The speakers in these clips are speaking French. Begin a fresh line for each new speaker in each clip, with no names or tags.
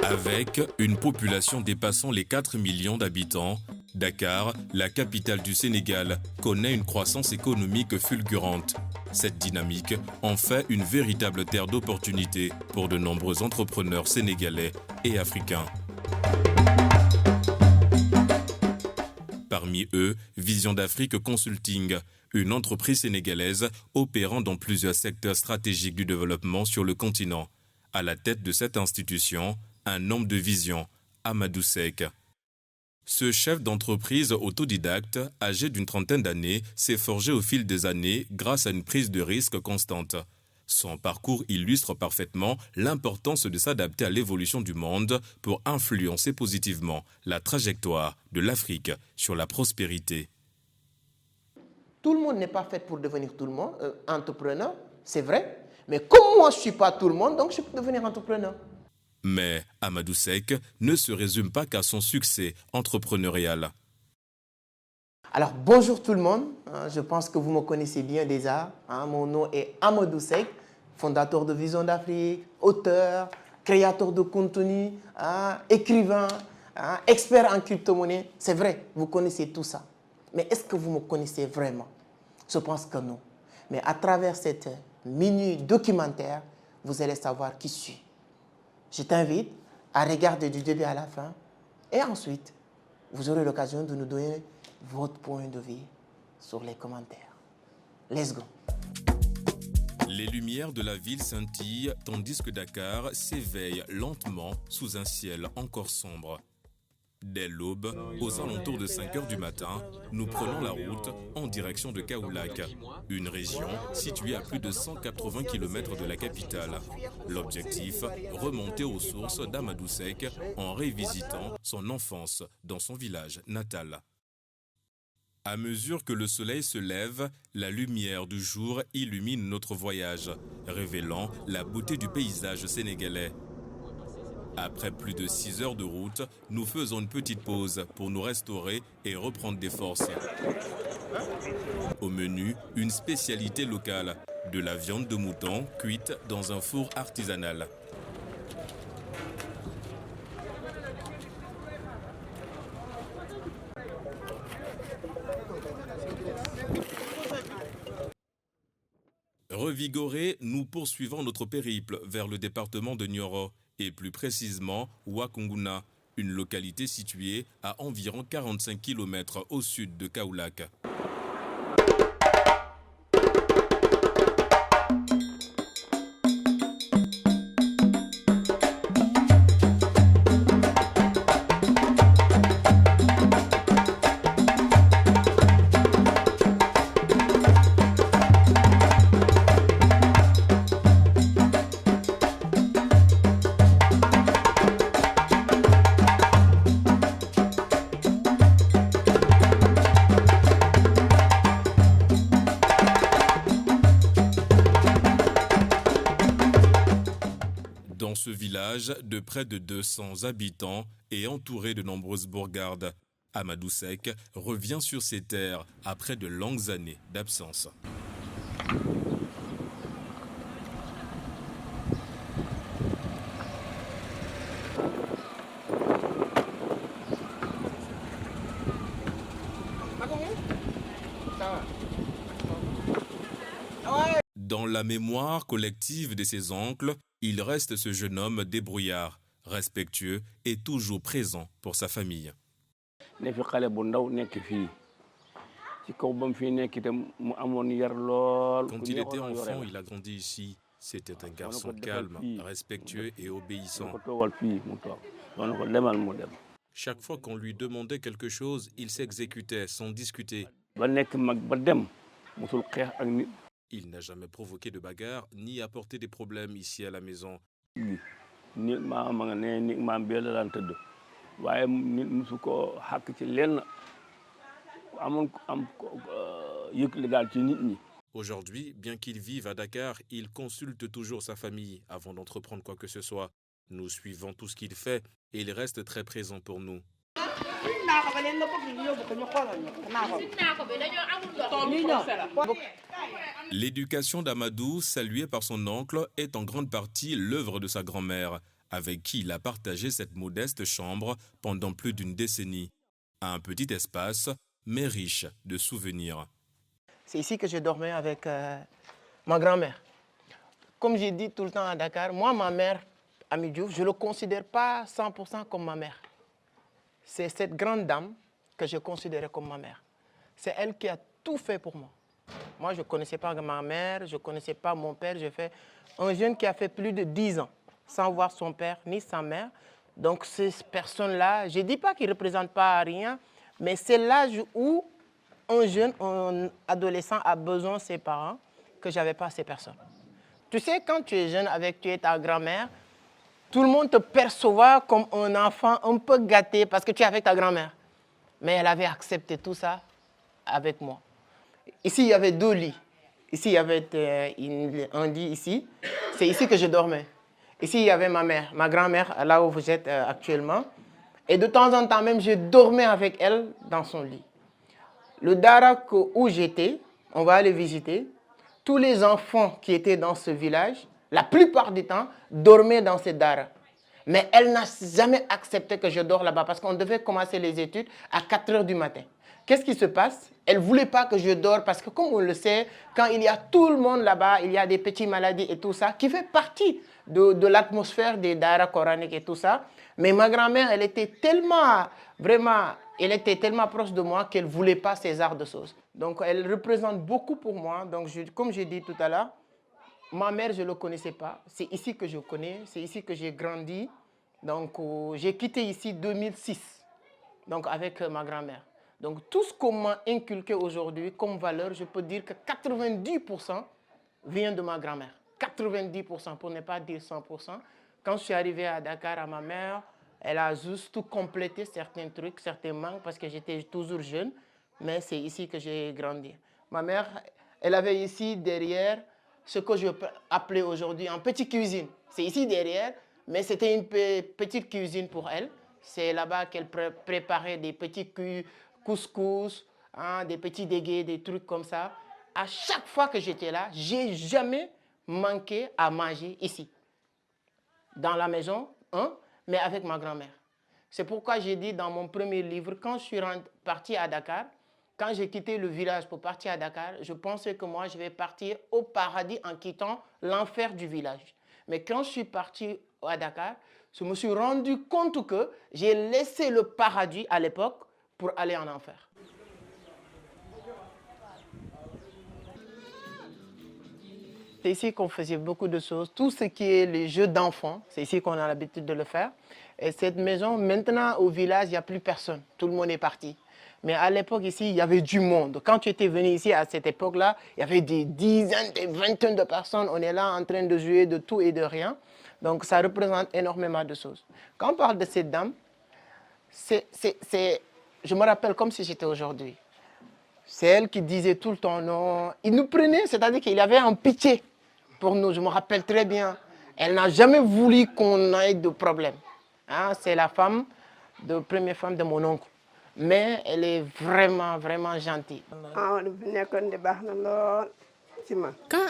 Avec une population dépassant les 4 millions d'habitants, Dakar, la capitale du Sénégal, connaît une croissance économique fulgurante. Cette dynamique en fait une véritable terre d'opportunités pour de nombreux entrepreneurs sénégalais et africains. Parmi eux, Vision d'Afrique Consulting, une entreprise sénégalaise opérant dans plusieurs secteurs stratégiques du développement sur le continent. À la tête de cette institution, un homme de vision, Amadou Seck. Ce chef d'entreprise autodidacte, âgé d'une trentaine d'années, s'est forgé au fil des années grâce à une prise de risque constante. Son parcours illustre parfaitement l'importance de s'adapter à l'évolution du monde pour influencer positivement la trajectoire de l'Afrique sur la prospérité.
Tout le monde n'est pas fait pour devenir tout le monde, entrepreneur, c'est vrai. Mais comme moi, je ne suis pas tout le monde, donc je peux devenir entrepreneur.
Mais Amadou Seck ne se résume pas qu'à son succès entrepreneurial.
Alors, bonjour tout le monde. Je pense que vous me connaissez bien déjà. Mon nom est Amadou Seck, fondateur de Vision d'Afrique, auteur, créateur de contenu, écrivain, expert en crypto-monnaie. C'est vrai, vous connaissez tout ça. Mais est-ce que vous me connaissez vraiment? Je pense que non. Mais à travers cette mini documentaire, vous allez savoir qui je suis. Je t'invite à regarder du début à la fin et ensuite, vous aurez l'occasion de nous donner votre point de vue sur les commentaires. Let's go.
Les lumières de la ville scintillent tandis que Dakar s'éveille lentement sous un ciel encore sombre. Dès l'aube, aux alentours de 5 heures du matin, nous prenons la route en direction de Kaolack, une région située à plus de 180 km de la capitale. L'objectif, remonter aux sources d'Amadou Seck en révisitant son enfance dans son village natal. À mesure que le soleil se lève, la lumière du jour illumine notre voyage, révélant la beauté du paysage sénégalais. Après plus de 6 heures de route, nous faisons une petite pause pour nous restaurer et reprendre des forces. Au menu, une spécialité locale, de la viande de mouton cuite dans un four artisanal. Revigorés, nous poursuivons notre périple vers le département de Nioro et plus précisément Wakunguna, une localité située à environ 45 km au sud de Kaolack. Dans ce village de près de 200 habitants et entouré de nombreuses bourgades, Amadou Seck revient sur ses terres après de longues années d'absence. Dans la mémoire collective de ses oncles, il reste ce jeune homme débrouillard, respectueux et toujours présent pour sa famille.
Quand
il était enfant, il a grandi ici. C'était un garçon calme, respectueux et obéissant. Chaque fois qu'on lui demandait quelque chose, il s'exécutait sans discuter. Il n'a jamais provoqué de bagarre ni apporté des problèmes ici à la maison. Aujourd'hui, bien qu'il vive à Dakar, il consulte toujours sa famille avant d'entreprendre quoi que ce soit. Nous suivons tout ce qu'il fait et il reste très présent pour nous. L'éducation d'Amadou, saluée par son oncle, est en grande partie l'œuvre de sa grand-mère. avec qui il a partagé cette modeste chambre pendant plus d'une décennie. Un petit espace, mais riche de souvenirs.
C'est ici que je dormais avec ma grand-mère. Comme j'ai dit tout le temps à Dakar, moi, ma mère, Ami Diouf, je ne le considère pas 100% comme ma mère. C'est cette grande dame que je considérais comme ma mère. C'est elle qui a tout fait pour moi. Moi, je ne connaissais pas ma mère, je ne connaissais pas mon père. J'ai fait un jeune qui a fait plus de 10 ans sans voir son père ni sa mère. Donc, ces personnes-là, je ne dis pas qu'ils ne représentent pas rien, mais c'est l'âge où un jeune, un adolescent a besoin de ses parents que je n'avais pas ces personnes. Tu sais, quand tu es jeune avec tu es ta grand-mère, tout le monde te perçoit comme un enfant un peu gâté parce que tu es avec ta grand-mère. Mais elle avait accepté tout ça avec moi. Ici, il y avait 2 lits. Ici, il y avait un lit ici. C'est ici que je dormais. Ici, il y avait ma mère, ma grand-mère, là où vous êtes actuellement. Et de temps en temps même, je dormais avec elle dans son lit. Le Dara où j'étais, on va aller visiter. Tous les enfants qui étaient dans ce village, la plupart du temps, dormaient dans ce Dara. Mais elle n'a jamais accepté que je dors là-bas parce qu'on devait commencer les études à 4 heures du matin. Qu'est-ce qui se passe? Elle ne voulait pas que je dors parce que, comme on le sait, quand il y a tout le monde là-bas, il y a des petites maladies et tout ça, qui fait partie de l'atmosphère des Dara coraniques et tout ça. Mais ma grand-mère, elle était tellement, vraiment, elle était tellement proche de moi qu'elle ne voulait pas ces arts de choses. Donc, elle représente beaucoup pour moi. Donc, comme j'ai dit tout à l'heure, ma mère, je ne le connaissais pas. C'est ici que je connais, c'est ici que j'ai grandi. Donc, j'ai quitté ici en 2006, donc avec ma grand-mère. Donc, tout ce qu'on m'a inculqué aujourd'hui comme valeur, je peux dire que 90% vient de ma grand-mère. 90%, pour ne pas dire 100%. Quand je suis arrivé à Dakar, à ma mère, elle a juste tout complété certains trucs, certains manques, parce que j'étais toujours jeune. Mais c'est ici que j'ai grandi. Ma mère, elle avait ici derrière ce que je peux appeler aujourd'hui en petite cuisine. C'est ici derrière, mais c'était une petite cuisine pour elle. C'est là-bas qu'elle préparait des petits couscous, hein, des petits dégués, des trucs comme ça. À chaque fois que j'étais là, j'ai jamais manqué à manger ici. Dans la maison, hein, mais avec ma grand-mère. C'est pourquoi j'ai dit dans mon premier livre, quand je suis parti à Dakar, quand j'ai quitté le village pour partir à Dakar, je pensais que moi, je vais partir au paradis en quittant l'enfer du village. Mais quand je suis parti à Dakar, je me suis rendu compte que j'ai laissé le paradis à l'époque pour aller en enfer. C'est ici qu'on faisait beaucoup de choses. Tout ce qui est les jeux d'enfants, c'est ici qu'on a l'habitude de le faire. Et cette maison, maintenant, au village, il n'y a plus personne. Tout le monde est parti. Mais à l'époque, ici, il y avait du monde. Quand tu étais venu ici, à cette époque-là, il y avait des dizaines, des vingtaines de personnes. On est là en train de jouer de tout et de rien. Donc, ça représente énormément de choses. Quand on parle de cette dame, je me rappelle comme si j'étais aujourd'hui. C'est elle qui disait tout le temps non. Il nous prenait, c'est-à-dire qu'il avait un pitié pour nous. Je me rappelle très bien. Elle n'a jamais voulu qu'on ait de problème. Hein, c'est la première femme de mon oncle. Mais elle est vraiment, vraiment gentille.
Quand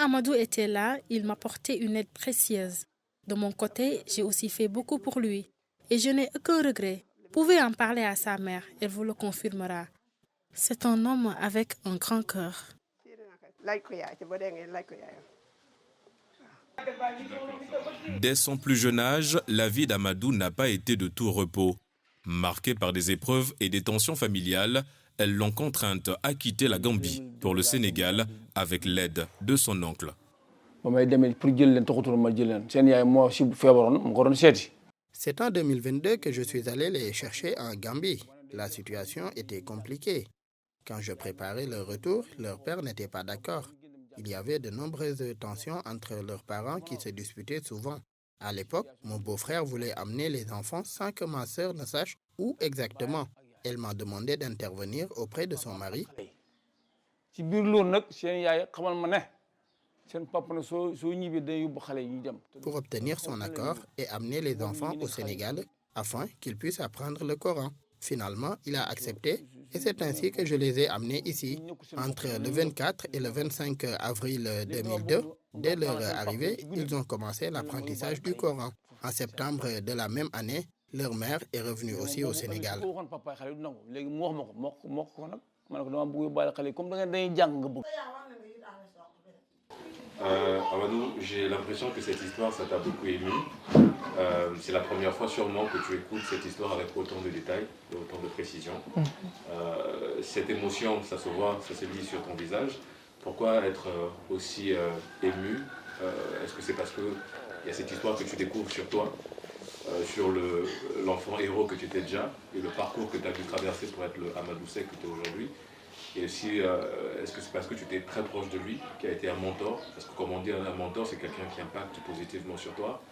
Amadou était là, il m'apportait une aide précieuse. De mon côté, j'ai aussi fait beaucoup pour lui. Et je n'ai aucun regret. Vous pouvez en parler à sa mère, elle vous le confirmera. C'est un homme avec un grand cœur.
Dès son plus jeune âge, la vie d'Amadou n'a pas été de tout repos. Marquée par des épreuves et des tensions familiales, elles l'ont contrainte à quitter la Gambie pour le Sénégal avec l'aide de son oncle.
C'est en 2022 que je suis allé les chercher en Gambie. La situation était compliquée. Quand je préparais leur retour, leur père n'était pas d'accord. Il y avait de nombreuses tensions entre leurs parents qui se disputaient souvent. À l'époque, mon beau-frère voulait amener les enfants sans que ma sœur ne sache où exactement. Elle m'a demandé d'intervenir auprès de son mari. Pour obtenir son accord et amener les enfants au Sénégal afin qu'ils puissent apprendre le Coran. Finalement, il a accepté et c'est ainsi que je les ai amenés ici. Entre le 24 et le 25 avril 2002, dès leur arrivée, ils ont commencé l'apprentissage du Coran. En septembre de la même année, leur mère est revenue aussi au Sénégal.
Amadou, j'ai l'impression que cette histoire, ça t'a beaucoup ému. C'est la première fois sûrement que tu écoutes cette histoire avec autant de détails, autant de précision. Cette émotion, ça se voit, ça se lit sur ton visage. Pourquoi être aussi ému? Est-ce que c'est parce qu'il y a cette histoire que tu découvres sur toi, sur l'enfant héros que tu étais déjà, et le parcours que tu as dû traverser pour être le Amadou Seck que tu es aujourd'hui? Et aussi, est-ce que c'est parce que tu étais très proche de lui, qui a été un mentor? Parce que comme on dit, un mentor, c'est quelqu'un qui impacte positivement sur toi.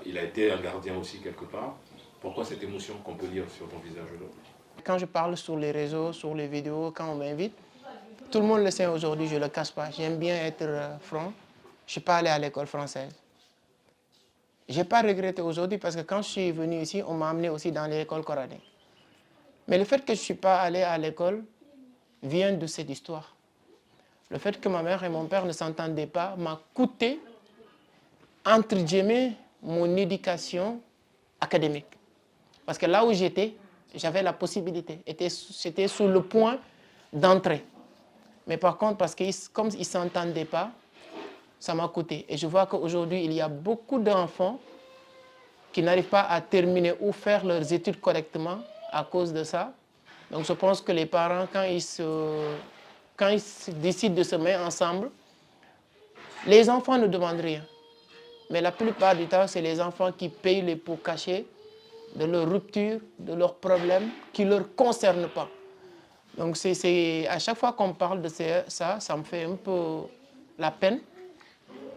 Il a été un gardien aussi quelque part. Pourquoi cette émotion qu'on peut lire sur ton visage aujourd'hui?
Quand je parle sur les réseaux, sur les vidéos, quand on m'invite, tout le monde le sait aujourd'hui, je ne le cache pas. J'aime bien être franc. Je ne suis pas allé à l'école française. Je n'ai pas regretté aujourd'hui parce que quand je suis venu ici, on m'a amené aussi dans l'école coranique. Mais le fait que je ne suis pas allé à l'école vient de cette histoire. Le fait que ma mère et mon père ne s'entendaient pas m'a coûté, entre guillemets, mon éducation académique. Parce que là où j'étais, j'avais la possibilité. C'était sur le point d'entrer. Mais par contre, parce que comme ils ne s'entendaient pas, ça m'a coûté. Et je vois qu'aujourd'hui, il y a beaucoup d'enfants qui n'arrivent pas à terminer ou faire leurs études correctement à cause de ça. Donc je pense que les parents, quand ils décident de se mettre ensemble, les enfants ne demandent rien. Mais la plupart du temps, c'est les enfants qui payent les pots cachés de leur rupture, de leurs problèmes qui ne leur concernent pas. Donc à chaque fois qu'on parle de ça, ça me fait un peu la peine.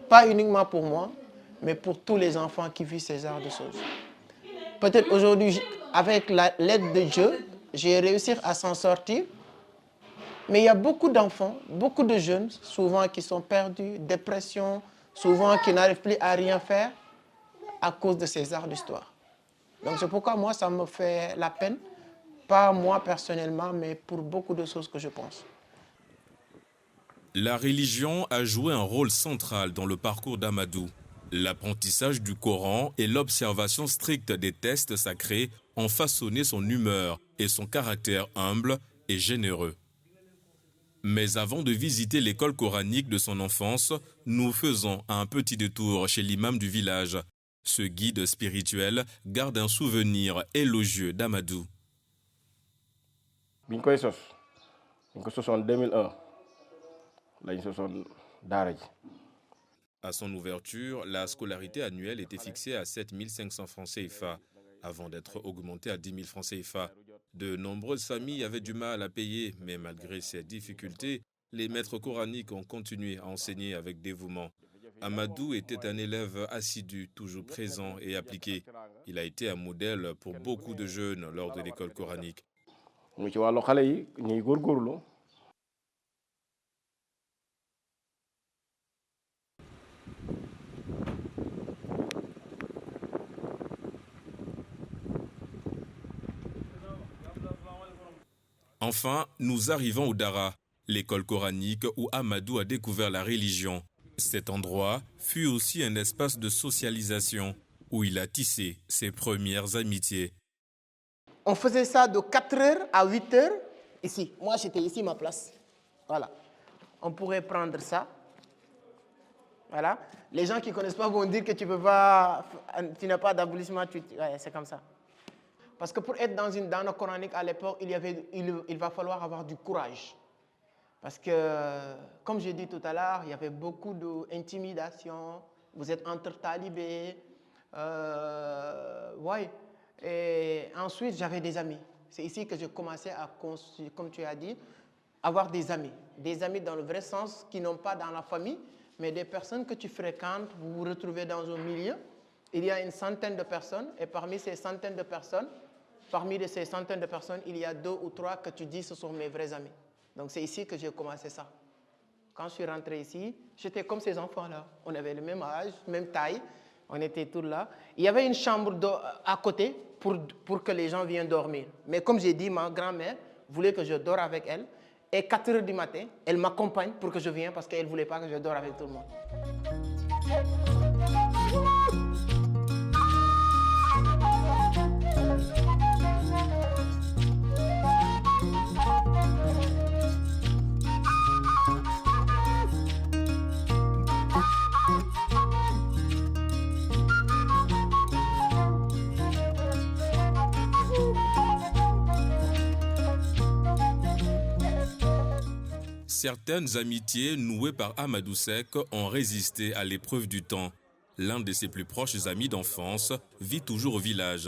Pas uniquement pour moi, mais pour tous les enfants qui vivent ces genres de choses. Peut-être aujourd'hui, avec l'aide de Dieu, j'ai réussi à s'en sortir. Mais il y a beaucoup d'enfants, beaucoup de jeunes, souvent qui sont perdus, dépression, souvent qui n'arrivent plus à rien faire à cause de ces arts d'histoire. Donc c'est pourquoi moi, ça me fait la peine. Pas moi personnellement, mais pour beaucoup de choses que je pense.
La religion a joué un rôle central dans le parcours d'Amadou. L'apprentissage du Coran et l'observation stricte des textes sacrés ont façonné son humeur et son caractère humble et généreux. Mais avant de visiter l'école coranique de son enfance, nous faisons un petit détour chez l'imam du village. Ce guide spirituel garde un souvenir élogieux d'Amadou.
En 2001.
À son ouverture, la scolarité annuelle était fixée à 7 500 francs CFA, avant d'être augmentée à 10 000 francs CFA. De nombreuses familles avaient du mal à payer, mais malgré ces difficultés, les maîtres coraniques ont continué à enseigner avec dévouement. Amadou était un élève assidu, toujours présent et appliqué. Il a été un modèle pour beaucoup de jeunes lors de l'école coranique. Enfin, nous arrivons au Dara, l'école coranique où Amadou a découvert la religion. Cet endroit fut aussi un espace de socialisation où il a tissé ses premières amitiés.
On faisait ça de 4h à 8h ici. Moi, j'étais ici, ma place. Voilà. On pourrait prendre ça. Voilà. Les gens qui ne connaissent pas vont dire que tu n'as pas d'abolissement. Ouais, c'est comme ça. Parce que pour être dans une dana coranique à l'époque, il va falloir avoir du courage. Parce que, comme j'ai dit tout à l'heure, il y avait beaucoup d'intimidation. Vous êtes entre talibés. Ouais. Et ensuite, j'avais des amis. C'est ici que j'ai commencé à construire, comme tu as dit, avoir des amis. Des amis dans le vrai sens, qui n'ont pas dans la famille, mais des personnes que tu fréquentes, vous vous retrouvez dans un milieu. Il y a une centaine de personnes, et parmi ces centaines de personnes, il y a 2 ou 3 que tu dis ce sont mes vrais amis. Donc c'est ici que j'ai commencé ça. Quand je suis rentré ici, j'étais comme ces enfants-là. On avait le même âge, même taille, on était tous là. Il y avait une chambre à côté pour que les gens viennent dormir. Mais comme j'ai dit, ma grand-mère voulait que je dore avec elle. Et 4h du matin, elle m'accompagne pour que je vienne parce qu'elle ne voulait pas que je dore avec tout le monde.
Certaines amitiés nouées par Amadou Seck ont résisté à l'épreuve du temps. L'un de ses plus proches amis d'enfance vit toujours au village.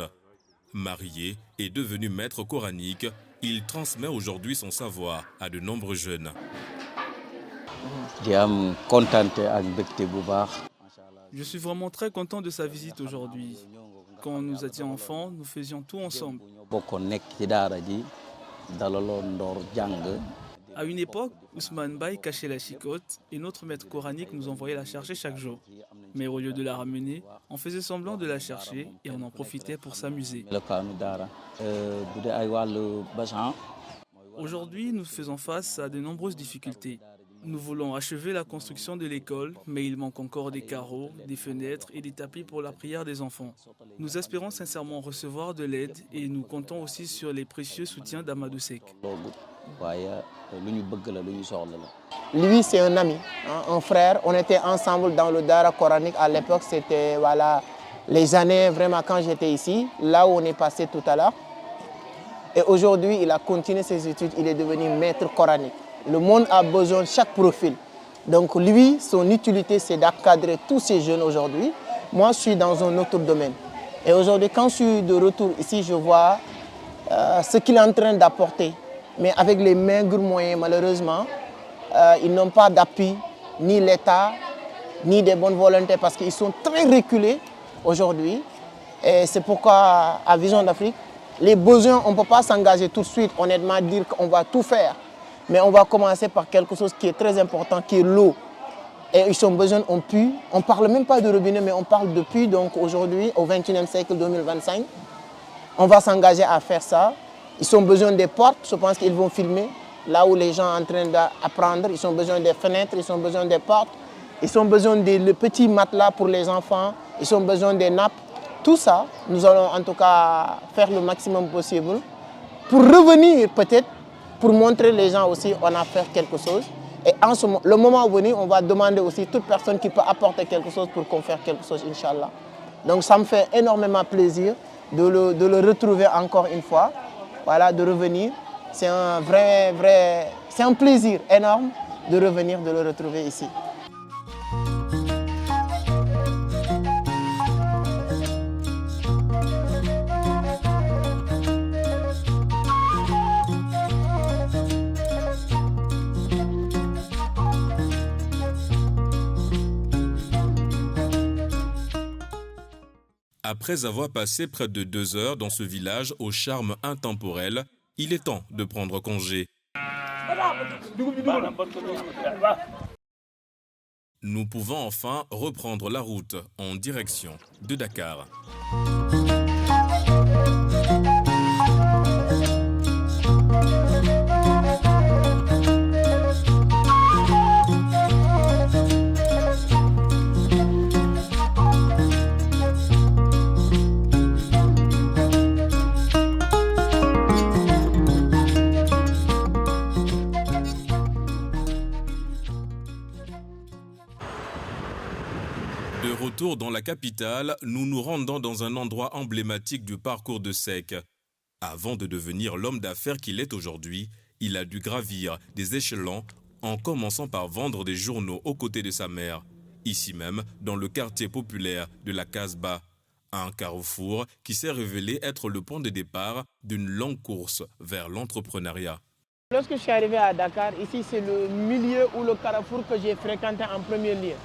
Marié et devenu maître coranique, il transmet aujourd'hui son savoir à de nombreux jeunes.
Je suis vraiment très content de sa visite aujourd'hui. Quand nous étions enfants, nous faisions tout ensemble. À une époque, Ousmane Baye cachait la chicotte et notre maître coranique nous envoyait la chercher chaque jour. Mais au lieu de la ramener, on faisait semblant de la chercher et on en profitait pour s'amuser. Aujourd'hui, nous faisons face à de nombreuses difficultés. Nous voulons achever la construction de l'école, mais il manque encore des carreaux, des fenêtres et des tapis pour la prière des enfants. Nous espérons sincèrement recevoir de l'aide et nous comptons aussi sur les précieux soutiens d'Amadou Seck.
Lui, c'est un ami, un frère. On était ensemble dans le Dara coranique. À l'époque, c'était les années vraiment quand j'étais ici, là où on est passé tout à l'heure. Et aujourd'hui, il a continué ses études, il est devenu maître coranique. Le monde a besoin de chaque profil. Donc lui, son utilité, c'est d'encadrer tous ces jeunes aujourd'hui. Moi, je suis dans un autre domaine. Et aujourd'hui, quand je suis de retour ici, je vois ce qu'il est en train d'apporter. Mais avec les maigres moyens, malheureusement, ils n'ont pas d'appui, ni l'État, ni des bonnes volontés, parce qu'ils sont très reculés aujourd'hui. Et c'est pourquoi, à Vision d'Afrique, les besoins, on ne peut pas s'engager tout de suite, honnêtement, dire qu'on va tout faire. Mais on va commencer par quelque chose qui est très important, qui est l'eau. Et ils ont besoin, on ne parle même pas de robinet, mais on parle de puits. Donc aujourd'hui, au XXIe siècle 2025, on va s'engager à faire ça. Ils ont besoin des portes, je pense qu'ils vont filmer. Là où les gens sont en train d'apprendre, ils ont besoin des fenêtres, ils ont besoin des portes. Ils ont besoin des petits matelas pour les enfants, ils ont besoin des nappes. Tout ça, nous allons en tout cas faire le maximum possible pour revenir peut-être, pour montrer les gens aussi qu'on a fait quelque chose. Et en ce moment, le moment venu, on va demander aussi toute personne qui peut apporter quelque chose pour qu'on fasse quelque chose, Inch'Allah. Donc ça me fait énormément plaisir de le retrouver encore une fois, voilà, de revenir. C'est c'est un plaisir énorme de revenir, de le retrouver ici.
Après avoir passé près de 2 heures dans ce village au charme intemporel, il est temps de prendre congé. Nous pouvons enfin reprendre la route en direction de Dakar. De retour dans la capitale, nous nous rendons dans un endroit emblématique du parcours de Seck. Avant de devenir l'homme d'affaires qu'il est aujourd'hui, il a dû gravir des échelons en commençant par vendre des journaux aux côtés de sa mère, ici même dans le quartier populaire de la Casbah, un carrefour qui s'est révélé être le point de départ d'une longue course vers l'entrepreneuriat.
Lorsque je suis arrivé à Dakar, ici c'est le milieu ou le carrefour que j'ai fréquenté en premier lieu.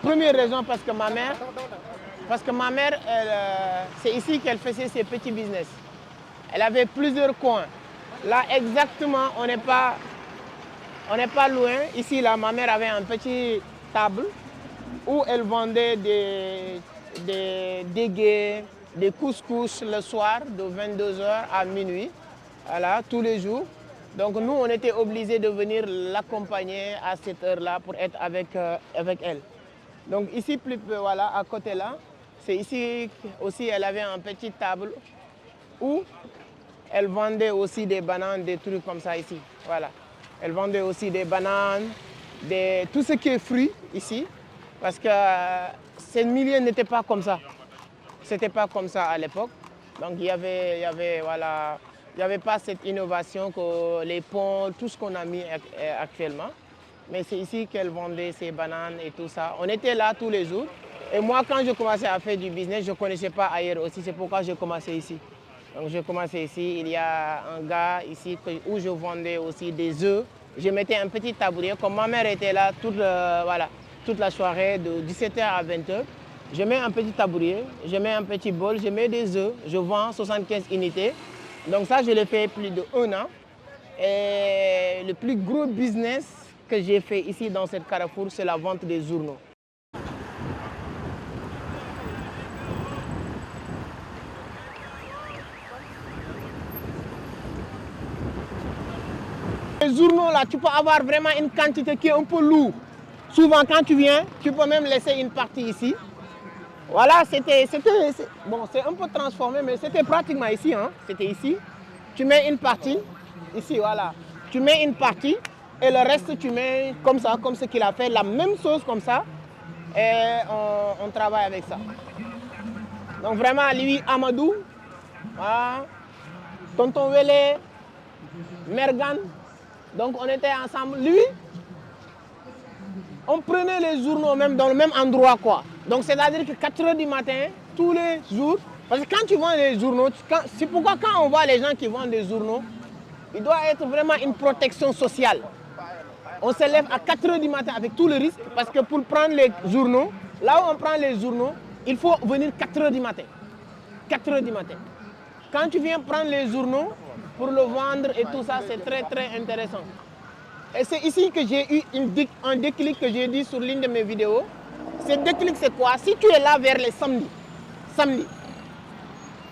Première raison parce que ma mère, c'est ici qu'elle faisait ses petits business. Elle avait plusieurs coins. Là exactement, on n'est pas loin. Ici, là, ma mère avait une petite table où elle vendait des guets, des couscous le soir de 22h à minuit, voilà, tous les jours. Donc nous, on était obligés de venir l'accompagner à cette heure-là pour être avec elle. Donc ici, voilà, à côté là, c'est ici aussi, elle avait une petite table où elle vendait aussi des bananes, des trucs comme ça ici. Voilà. Elle vendait aussi des bananes, tout ce qui est fruits ici, parce que ce milieu n'était pas comme ça. C'était pas comme ça à l'époque. Donc il y avait voilà, Il n'y avait pas cette innovation, que les ponts, tout ce qu'on a mis actuellement. Mais c'est ici qu'elle vendait ses bananes et tout ça. On était là tous les jours. Et moi, quand je commençais à faire du business, je ne connaissais pas ailleurs aussi. C'est pourquoi j'ai commencé ici. Donc j'ai commencé ici. Il y a un gars ici où je vendais aussi des œufs. Je mettais un petit tabouret. Comme ma mère était là toute la soirée de 17h à 20h, je mets un petit tabouret, je mets un petit bol, je mets des œufs. Je vends 75 unités. Donc ça, je l'ai fait plus de 1 an. Et le plus gros business que j'ai fait ici dans cette carrefour, c'est la vente des journaux. Les journaux là, tu peux avoir vraiment une quantité qui est un peu lourde. Souvent quand tu viens, tu peux même laisser une partie ici. Voilà, bon, c'est un peu transformé, mais c'était pratiquement ici, hein. C'était ici. Tu mets une partie, ici, voilà. Tu mets une partie et le reste, tu mets comme ça, comme ce qu'il a fait, la même chose comme ça. Et on travaille avec ça. Donc vraiment, lui, Amadou, voilà, Tonton Wele, Mergan. Donc on était ensemble. Lui, on prenait les journaux même dans le même endroit, quoi. Donc c'est-à-dire que 4 h du matin, tous les jours, parce que quand tu vends les journaux, c'est pourquoi quand on voit les gens qui vendent des journaux, il doit être vraiment une protection sociale. On se lève à 4 h du matin avec tout le risque, parce que pour prendre les journaux, là où on prend les journaux, il faut venir 4 h du matin. 4 h du matin. Quand tu viens prendre les journaux pour le vendre et tout ça, c'est très très intéressant. Et c'est ici que j'ai eu un déclic que j'ai dit sur l'une de mes vidéos. Ce déclic, c'est quoi? Si tu es là vers les samedis,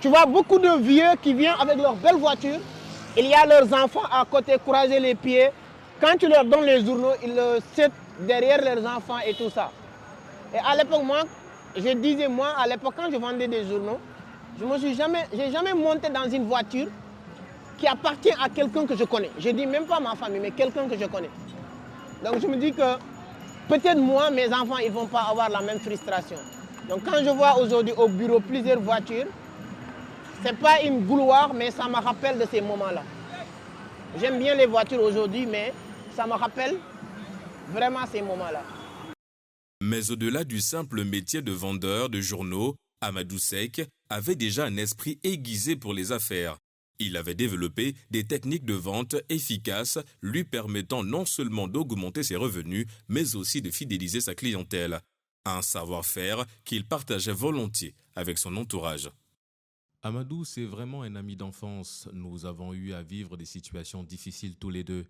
tu vois beaucoup de vieux qui viennent avec leur belle voiture. Il y a leurs enfants à côté, croiser les pieds. Quand tu leur donnes les journaux, ils le settent derrière leurs enfants et tout ça. Et à l'époque, moi, à l'époque, quand je vendais des journaux, j'ai jamais monté dans une voiture qui appartient à quelqu'un que je connais. Je ne dis même pas ma famille, mais quelqu'un que je connais. Donc je me dis que peut-être moi, mes enfants, ils ne vont pas avoir la même frustration. Donc quand je vois aujourd'hui au bureau plusieurs voitures, ce n'est pas une gloire, mais ça me rappelle de ces moments-là. J'aime bien les voitures aujourd'hui, mais ça me rappelle vraiment ces moments-là.
Mais au-delà du simple métier de vendeur de journaux, Amadou Seck avait déjà un esprit aiguisé pour les affaires. Il avait développé des techniques de vente efficaces lui permettant non seulement d'augmenter ses revenus, mais aussi de fidéliser sa clientèle. Un savoir-faire qu'il partageait volontiers avec son entourage. Amadou, c'est vraiment un ami d'enfance. Nous avons eu à vivre des situations difficiles tous les deux.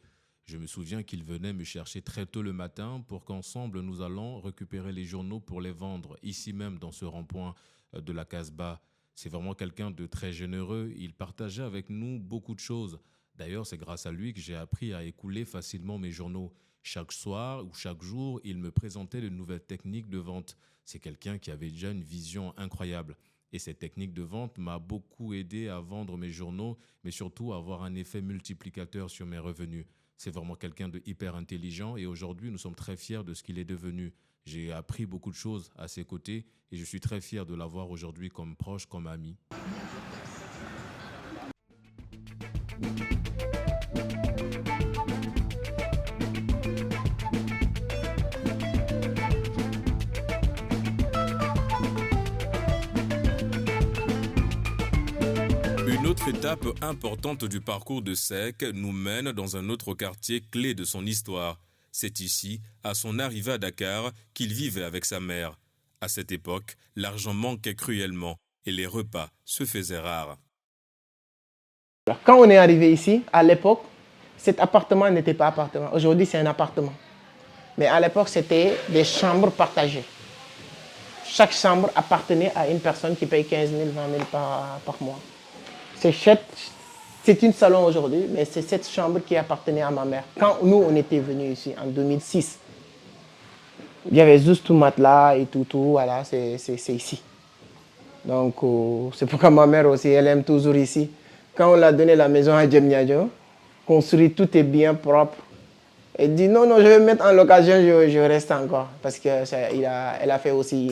Je me souviens qu'il venait me chercher très tôt le matin pour qu'ensemble nous allons récupérer les journaux pour les vendre, ici même dans ce rond-point de la Casbah. C'est vraiment quelqu'un de très généreux. Il partageait avec nous beaucoup de choses. D'ailleurs, c'est grâce à lui que j'ai appris à écouler facilement mes journaux. Chaque soir ou chaque jour, il me présentait de nouvelles techniques de vente. C'est quelqu'un qui avait déjà une vision incroyable. Et cette technique de vente m'a beaucoup aidé à vendre mes journaux, mais surtout à avoir un effet multiplicateur sur mes revenus. C'est vraiment quelqu'un de hyper intelligent et aujourd'hui, nous sommes très fiers de ce qu'il est devenu. J'ai appris beaucoup de choses à ses côtés et je suis très fier de l'avoir aujourd'hui comme proche, comme ami. Une autre étape importante du parcours de Seck nous mène dans un autre quartier clé de son histoire. C'est ici, à son arrivée à Dakar, qu'il vivait avec sa mère. À cette époque, l'argent manquait cruellement et les repas se faisaient rares.
Quand on est arrivé ici, à l'époque, cet appartement n'était pas appartement. Aujourd'hui, c'est un appartement. Mais à l'époque, c'était des chambres partagées. Chaque chambre appartenait à une personne qui paye 15 000, 20 000 par mois. C'est une salon aujourd'hui, mais c'est cette chambre qui appartenait à ma mère. Quand nous, on était venus ici en 2006, il y avait juste tout matelas et tout, voilà, c'est ici. Donc, c'est pourquoi ma mère aussi, elle aime toujours ici. Quand on l'a donné la maison à Djemnyadjo, construit, tout est bien propre. Elle dit non, je vais mettre en location, je reste encore. Parce qu'elle a fait aussi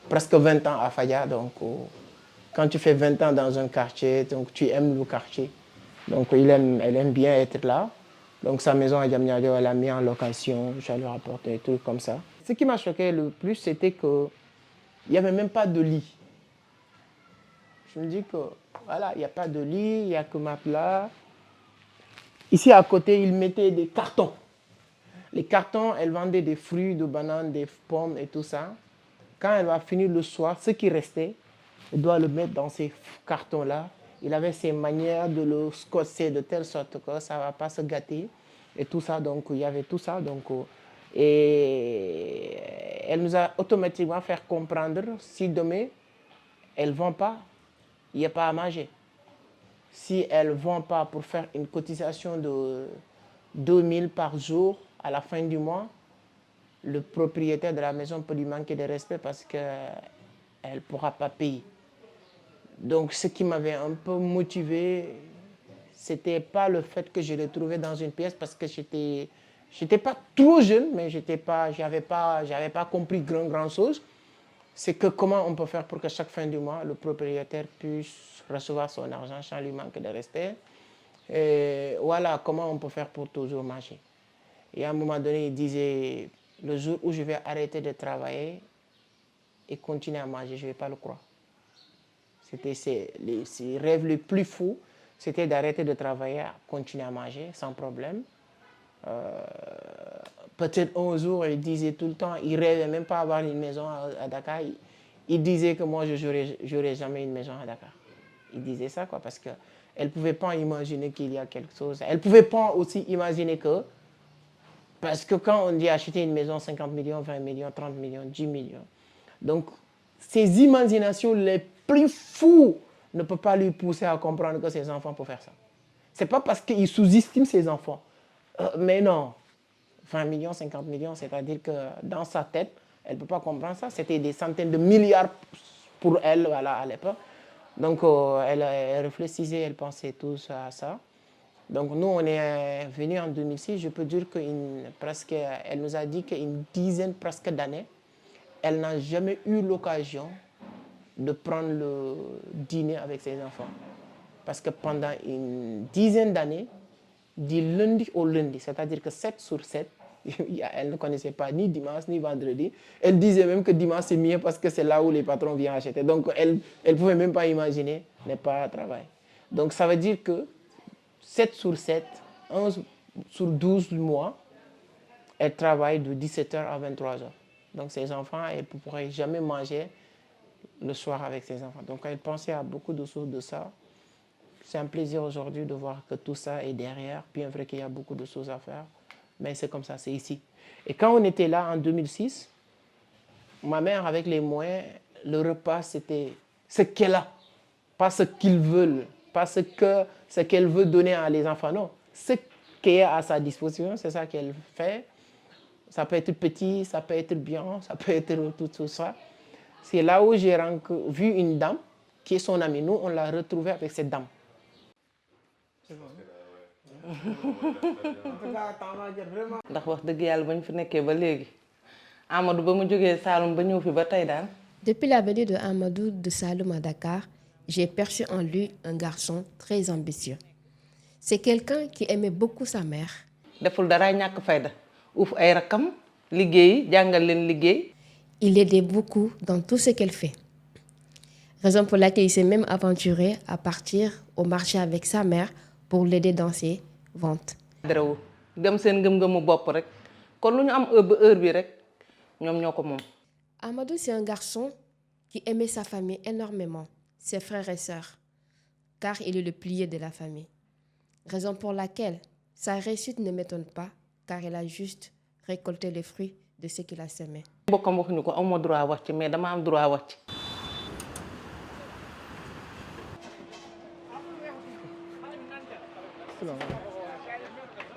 presque 20 ans à Faya, donc... Quand tu fais 20 ans dans un quartier, donc tu aimes le quartier. Donc elle aime bien être là. Donc sa maison à Diamniadio, elle l'a mis en location, je lui rapporter des trucs comme ça. Ce qui m'a choqué le plus, c'était qu'il n'y avait même pas de lit. Je me dis que voilà, il n'y a pas de lit, il n'y a que matelas. Ici à côté, ils mettaient des cartons. Les cartons, elle vendait des fruits, des bananes, des pommes et tout ça. Quand elle va finir le soir, ce qui restait, elle doit le mettre dans ces cartons-là. Il avait ses manières de le scotcher de telle sorte que ça ne va pas se gâter. Et tout ça, donc il y avait tout ça. Donc, et elle nous a automatiquement fait comprendre, si demain, elle ne vend pas, il n'y a pas à manger. Si elle ne vend pas pour faire une cotisation de 2000 par jour à la fin du mois, le propriétaire de la maison peut lui manquer de respect parce qu'elle ne pourra pas payer. Donc ce qui m'avait un peu motivé, ce n'était pas le fait que je l'ai trouvé dans une pièce parce que j'étais pas trop jeune, mais j'avais pas compris grand chose. C'est que comment on peut faire pour que chaque fin du mois, le propriétaire puisse recevoir son argent sans lui manquer de respect. Et voilà, comment on peut faire pour toujours manger. Et à un moment donné, il disait, le jour où je vais arrêter de travailler et continuer à manger, je ne vais pas le croire. C'était ses rêves les plus fous, c'était d'arrêter de travailler, continuer à manger sans problème. Peut-être un jour, il disait tout le temps, il ne rêvait même pas avoir une maison à Dakar. Il disait que moi, je n'aurai jamais une maison à Dakar. Il disait ça, quoi, parce qu'elle ne pouvait pas imaginer qu'il y a quelque chose. Elle ne pouvait pas aussi imaginer que, parce que quand on dit acheter une maison, 50 millions, 20 millions, 30 millions, 10 millions, donc ses imaginations les plus fous ne peuvent pas lui pousser à comprendre que ses enfants peuvent faire ça. Ce n'est pas parce qu'il sous-estime ses enfants. Mais non, 20 millions, 50 millions, c'est-à-dire que dans sa tête, elle ne peut pas comprendre ça. C'était des centaines de milliards pour elle voilà, à l'époque. Donc elle réfléchissait, elle pensait tous à ça. Donc nous, on est venus en 2006, je peux dire qu'elle nous a dit qu'une dizaine presque d'années, elle n'a jamais eu l'occasion de prendre le dîner avec ses enfants. Parce que pendant une dizaine d'années, du lundi au lundi, c'est-à-dire que 7 sur 7, elle ne connaissait pas ni dimanche ni vendredi. Elle disait même que dimanche c'est mieux parce que c'est là où les patrons viennent acheter. Donc elle ne pouvait même pas imaginer ne pas travailler. Donc ça veut dire que 7 sur 7, 11 sur 12 mois, elle travaille de 17h à 23h. Donc ses enfants, elle ne pourrait jamais manger le soir avec ses enfants. Donc elle pensait à beaucoup de choses de ça. C'est un plaisir aujourd'hui de voir que tout ça est derrière. Bien vrai qu'il y a beaucoup de choses à faire, mais c'est comme ça, c'est ici. Et quand on était là en 2006, ma mère, avec les moyens, le repas, c'était ce qu'elle a. Pas ce qu'ils veulent, pas ce qu'elle veut donner à les enfants, non. Ce qui est à sa disposition, c'est ça qu'elle fait. Ça peut être petit, ça peut être bien, ça peut être tout ça. C'est là où j'ai vu une dame qui est son amie. Nous, on l'a retrouvée avec cette dame.
ndax wax dëgg yàlla bañ fi nekkee ba léegi Amadou ba mu jógee Saloum ba ñëw fi ba tey daal.
Depuis la venue de Amadou de Saloum à Dakar, j'ai perçu en lui un garçon très ambitieux. C'est quelqu'un qui aimait beaucoup sa mère.
deful dara ñàkk fayda uuf ay rakam liggéey jàngal leen liggéey.
Il l'aidait beaucoup dans tout ce qu'elle fait. Raison pour laquelle il s'est même aventuré à partir au marché avec sa mère pour l'aider dans ses ventes.
Darawu gëm seen gëm-gëmu bopp rek kon lu ñu am heure ba heure bi rek ñoom ñoo ko moom.
Amadou, c'est un garçon qui aimait sa famille énormément, ses frères et sœurs, car il est le pilier de la famille. Raison pour laquelle sa réussite ne m'étonne pas, car il a juste récolté les fruits de ce qu'il a semé.
Mbokkam waxuñu ko amoo droit wax ci mais dama am droit wax ci.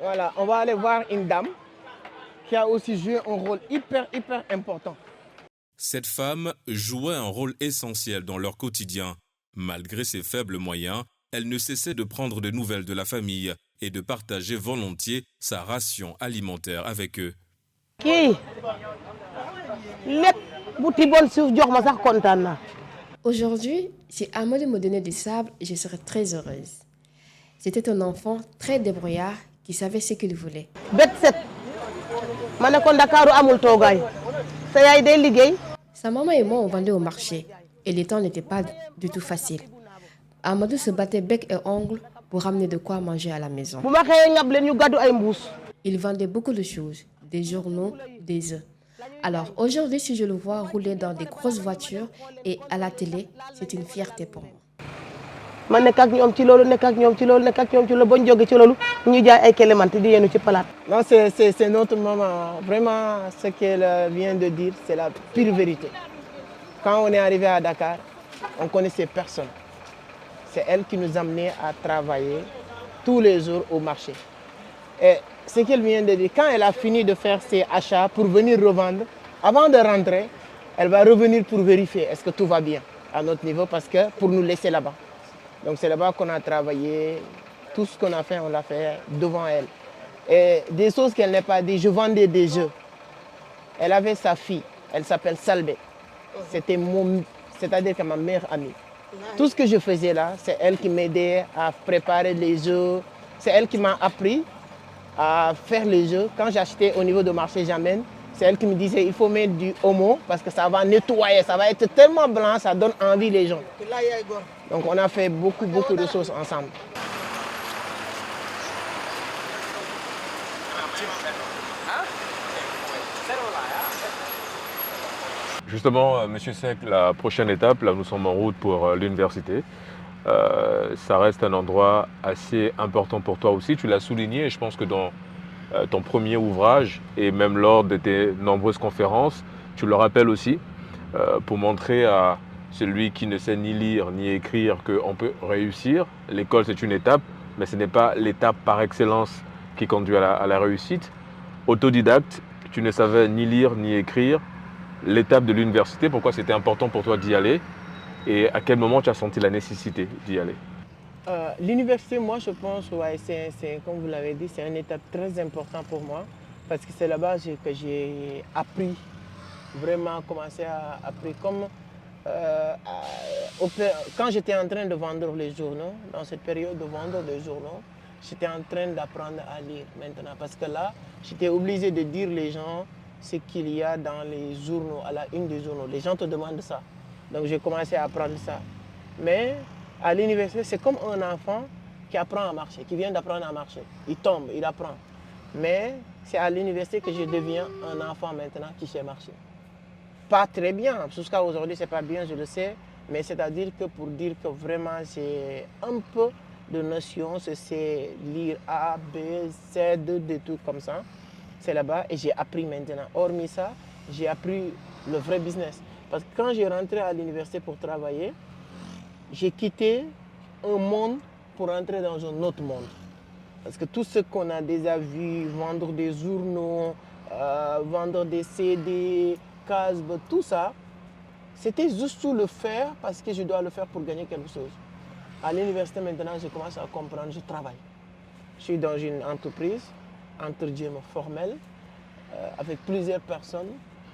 Voilà, on va aller voir une dame qui a aussi joué un rôle hyper important.
Cette femme jouait un rôle essentiel dans leur quotidien. Malgré ses faibles moyens, elle ne cessait de prendre des nouvelles de la famille et de partager volontiers sa ration alimentaire avec eux.
Aujourd'hui, si Amadou me donnait du sable, je serais très heureuse. C'était un enfant très débrouillard qui savait ce qu'il voulait. Sa maman et moi, on vendait au marché et les temps n'étaient pas du tout faciles. Amadou se battait bec et ongles pour ramener de quoi manger à la maison. Il vendait beaucoup de choses, des journaux, des œufs. Alors aujourd'hui, si je le vois rouler dans des grosses voitures et à la télé, c'est une fierté pour moi.
Non, c'est notre maman. Vraiment, ce qu'elle vient de dire, c'est la pure vérité. Quand on est arrivé à Dakar, on ne connaissait personne. C'est elle qui nous amenait à travailler tous les jours au marché. Et ce qu'elle vient de dire, quand elle a fini de faire ses achats pour venir revendre, avant de rentrer, elle va revenir pour vérifier est-ce que tout va bien à notre niveau, parce que pour nous laisser là-bas. Donc c'est là-bas qu'on a travaillé. Tout ce qu'on a fait, on l'a fait devant elle. Et des choses qu'elle n'a pas dit, je vendais des jeux. Elle avait sa fille, elle s'appelle Salbé. C'est-à-dire que ma meilleure amie. Tout ce que je faisais là, c'est elle qui m'aidait à préparer les jeux. C'est elle qui m'a appris à faire les jeux. Quand j'achetais au niveau de marché, j'amène. C'est elle qui me disait il faut mettre du homo parce que ça va nettoyer, ça va être tellement blanc, ça donne envie les gens. Donc on a fait beaucoup de choses ensemble.
Justement, Monsieur Seck, la prochaine étape, là nous sommes en route pour l'université. Ça reste un endroit assez important pour toi aussi. Tu l'as souligné et je pense que dans ton premier ouvrage et même lors de tes nombreuses conférences, tu le rappelles aussi pour montrer à celui qui ne sait ni lire ni écrire qu'on peut réussir. L'école, c'est une étape, mais ce n'est pas l'étape par excellence qui conduit à la réussite. Autodidacte, tu ne savais ni lire ni écrire. L'étape de l'université, pourquoi c'était important pour toi d'y aller et à quel moment tu as senti la nécessité d'y aller?
L'université, moi je pense, ouais, c'est comme vous l'avez dit, c'est une étape très importante pour moi parce que c'est là-bas que j'ai appris, vraiment commencé à apprendre. Comme quand j'étais en train de vendre les journaux, dans cette période de vendre les journaux, j'étais en train d'apprendre à lire maintenant parce que là, j'étais obligé de dire aux gens ce qu'il y a dans les journaux, à la une des journaux. Les gens te demandent ça. Donc j'ai commencé à apprendre ça. Mais à l'université, c'est comme un enfant qui apprend à marcher, qui vient d'apprendre à marcher. Il tombe, il apprend. Mais c'est à l'université que je deviens un enfant maintenant qui sait marcher. Pas très bien, jusqu'à aujourd'hui, c'est pas bien, je le sais. Mais c'est-à-dire que pour dire que vraiment j'ai un peu de notion, c'est lire A, B, C, des trucs comme ça. C'est là-bas et j'ai appris maintenant. Hormis ça, j'ai appris le vrai business. Parce que quand j'ai rentré à l'université pour travailler, j'ai quitté un monde pour entrer dans un autre monde. Parce que tout ce qu'on a déjà vu, vendre des journaux, vendre des CD, casques, tout ça, c'était juste tout le faire parce que je dois le faire pour gagner quelque chose. À l'université maintenant, je commence à comprendre, je travaille. Je suis dans une entreprise, entre guillemets formelle, avec plusieurs personnes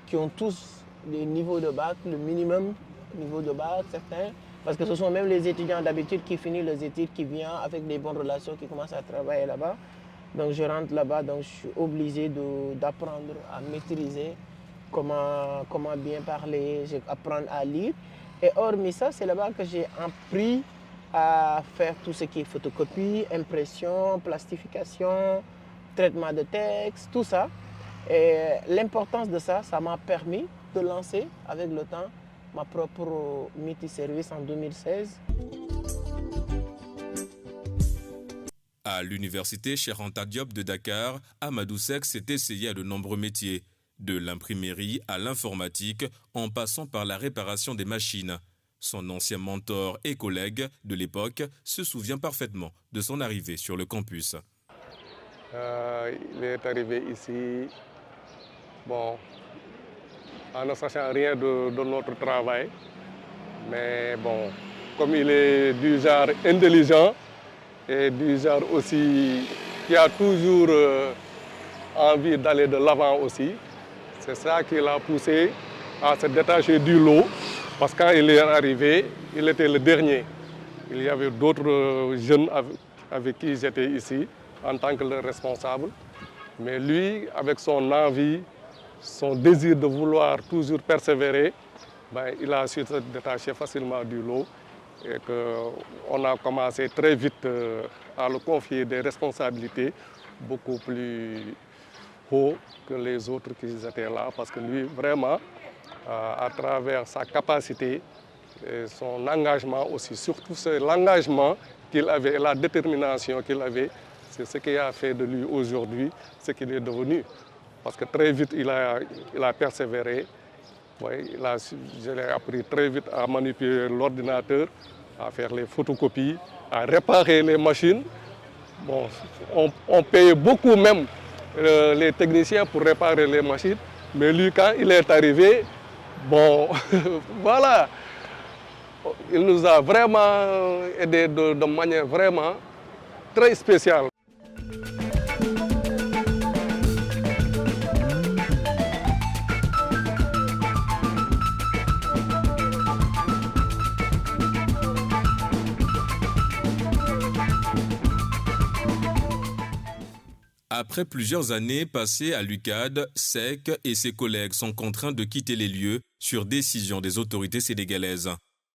qui ont tous des niveaux de bac, le minimum niveau de bac, certains. Parce que ce sont même les étudiants d'habitude qui finissent les études, qui viennent avec des bonnes relations, qui commencent à travailler là-bas. Donc je rentre là-bas, donc je suis obligé d'apprendre à maîtriser comment bien parler, apprendre à lire. Et hormis ça, c'est là-bas que j'ai appris à faire tout ce qui est photocopie, impression, plastification, traitement de texte, tout ça. Et l'importance de ça, ça m'a permis de lancer avec le temps ma propre multiservice en 2016.
À l'université Cheikh Anta Diop de Dakar, Amadou Seck s'est essayé à de nombreux métiers, de l'imprimerie à l'informatique, en passant par la réparation des machines. Son ancien mentor et collègue de l'époque se souvient parfaitement de son arrivée sur le campus.
Il est arrivé ici, en ne sachant rien de notre travail, mais comme il est du genre intelligent et du genre aussi qui a toujours envie d'aller de l'avant aussi, c'est ça qui l'a poussé à se détacher du lot, parce que quand il est arrivé, il était le dernier. Il y avait d'autres jeunes avec qui j'étais ici en tant que le responsable. Mais lui, avec son envie, son désir de vouloir toujours persévérer, il a su se détacher facilement du lot et qu'on a commencé très vite à le confier des responsabilités beaucoup plus haut que les autres qui étaient là. Parce que lui, vraiment, à travers sa capacité et son engagement aussi, surtout l'engagement qu'il avait et la détermination qu'il avait, c'est ce qui a fait de lui aujourd'hui ce qu'il est devenu. Parce que très vite, il a persévéré. Oui, je l'ai appris très vite à manipuler l'ordinateur, à faire les photocopies, à réparer les machines. Bon, on payait beaucoup même les techniciens pour réparer les machines. Mais lui, quand il est arrivé, bon, voilà, il nous a vraiment aidés de manière vraiment très spéciale.
Après plusieurs années passées à l'UCAD, Seck et ses collègues sont contraints de quitter les lieux sur décision des autorités sénégalaises.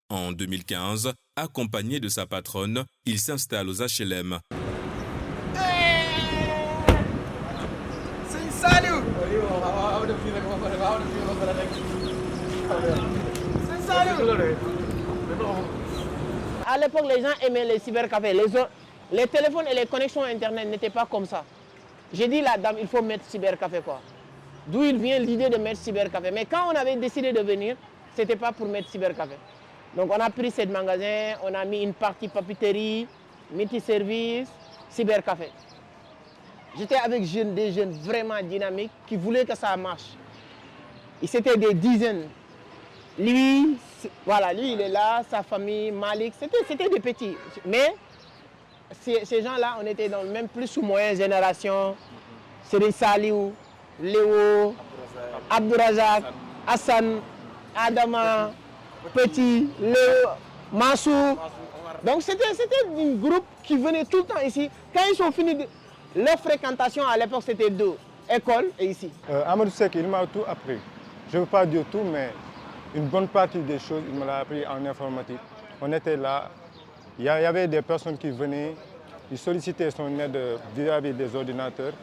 En 2015, accompagné de sa patronne, il s'installe aux HLM.
À l'époque, les gens aimaient les cybercafés. Les téléphones et les connexions Internet n'étaient pas comme ça. J'ai dit à la dame, il faut mettre cybercafé quoi. D'où il vient l'idée de mettre cybercafé. Mais quand on avait décidé de venir, ce n'était pas pour mettre cybercafé. Donc on a pris ce magasin, on a mis une partie papeterie, multiservice, cybercafé. J'étais avec des jeunes vraiment dynamiques qui voulaient que ça marche. Et c'était des dizaines. Lui, voilà, lui il est là, sa famille, Malik, c'était des petits. Mais ces gens-là, on était dans le même plus ou moins génération. Seri Saliou, Léo, Abdourazak, Hassan, Adama, Petit, Léo, Massou. Donc c'était un groupe qui venait tout le temps ici. Quand ils sont finis, leur fréquentation à l'époque c'était deux, école et ici.
Amadou Seck, il m'a tout appris. Je ne veux pas dire tout, mais une bonne partie des choses, il me l'a appris en informatique. On était là. Il y avait des personnes qui venaient, ils sollicitaient son aide vis-à-vis des ordinateurs.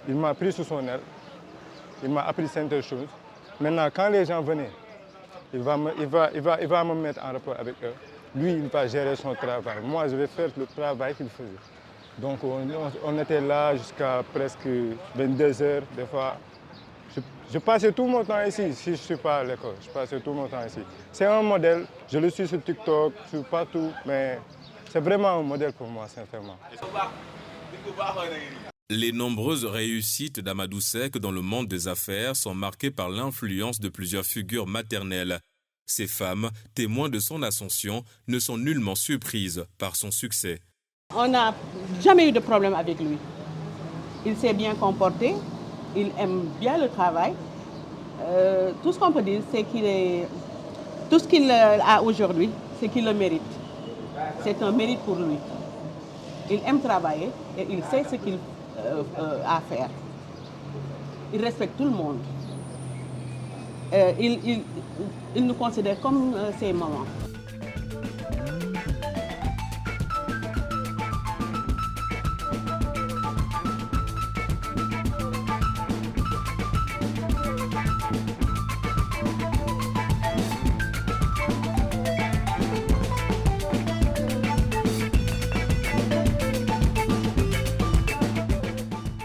Il m'a pris sous son aile, il m'a appris certaines choses. Maintenant, quand les gens venaient, il va me mettre en rapport avec eux. Lui, il va gérer son travail. Moi, je vais faire le travail qu'il faisait. Donc, on était là jusqu'à presque 22 heures, des fois. Je passais tout mon temps ici, si je ne suis pas à l'école. Je passais tout mon temps ici. C'est un modèle, je le suis sur TikTok, sur partout, mais c'est vraiment un modèle pour moi, sincèrement.
Les nombreuses réussites d'Amadou Seck dans le monde des affaires sont marquées par l'influence de plusieurs figures maternelles. Ces femmes, témoins de son ascension, ne sont nullement surprises par son succès.
On n'a jamais eu de problème avec lui. Il s'est bien comporté. Il aime bien le travail. Tout ce qu'on peut dire, c'est tout ce qu'il a aujourd'hui, c'est qu'il le mérite. C'est un mérite pour lui. Il aime travailler et il sait ce qu'il a à faire. Il respecte tout le monde. Il nous considère comme ses mamans.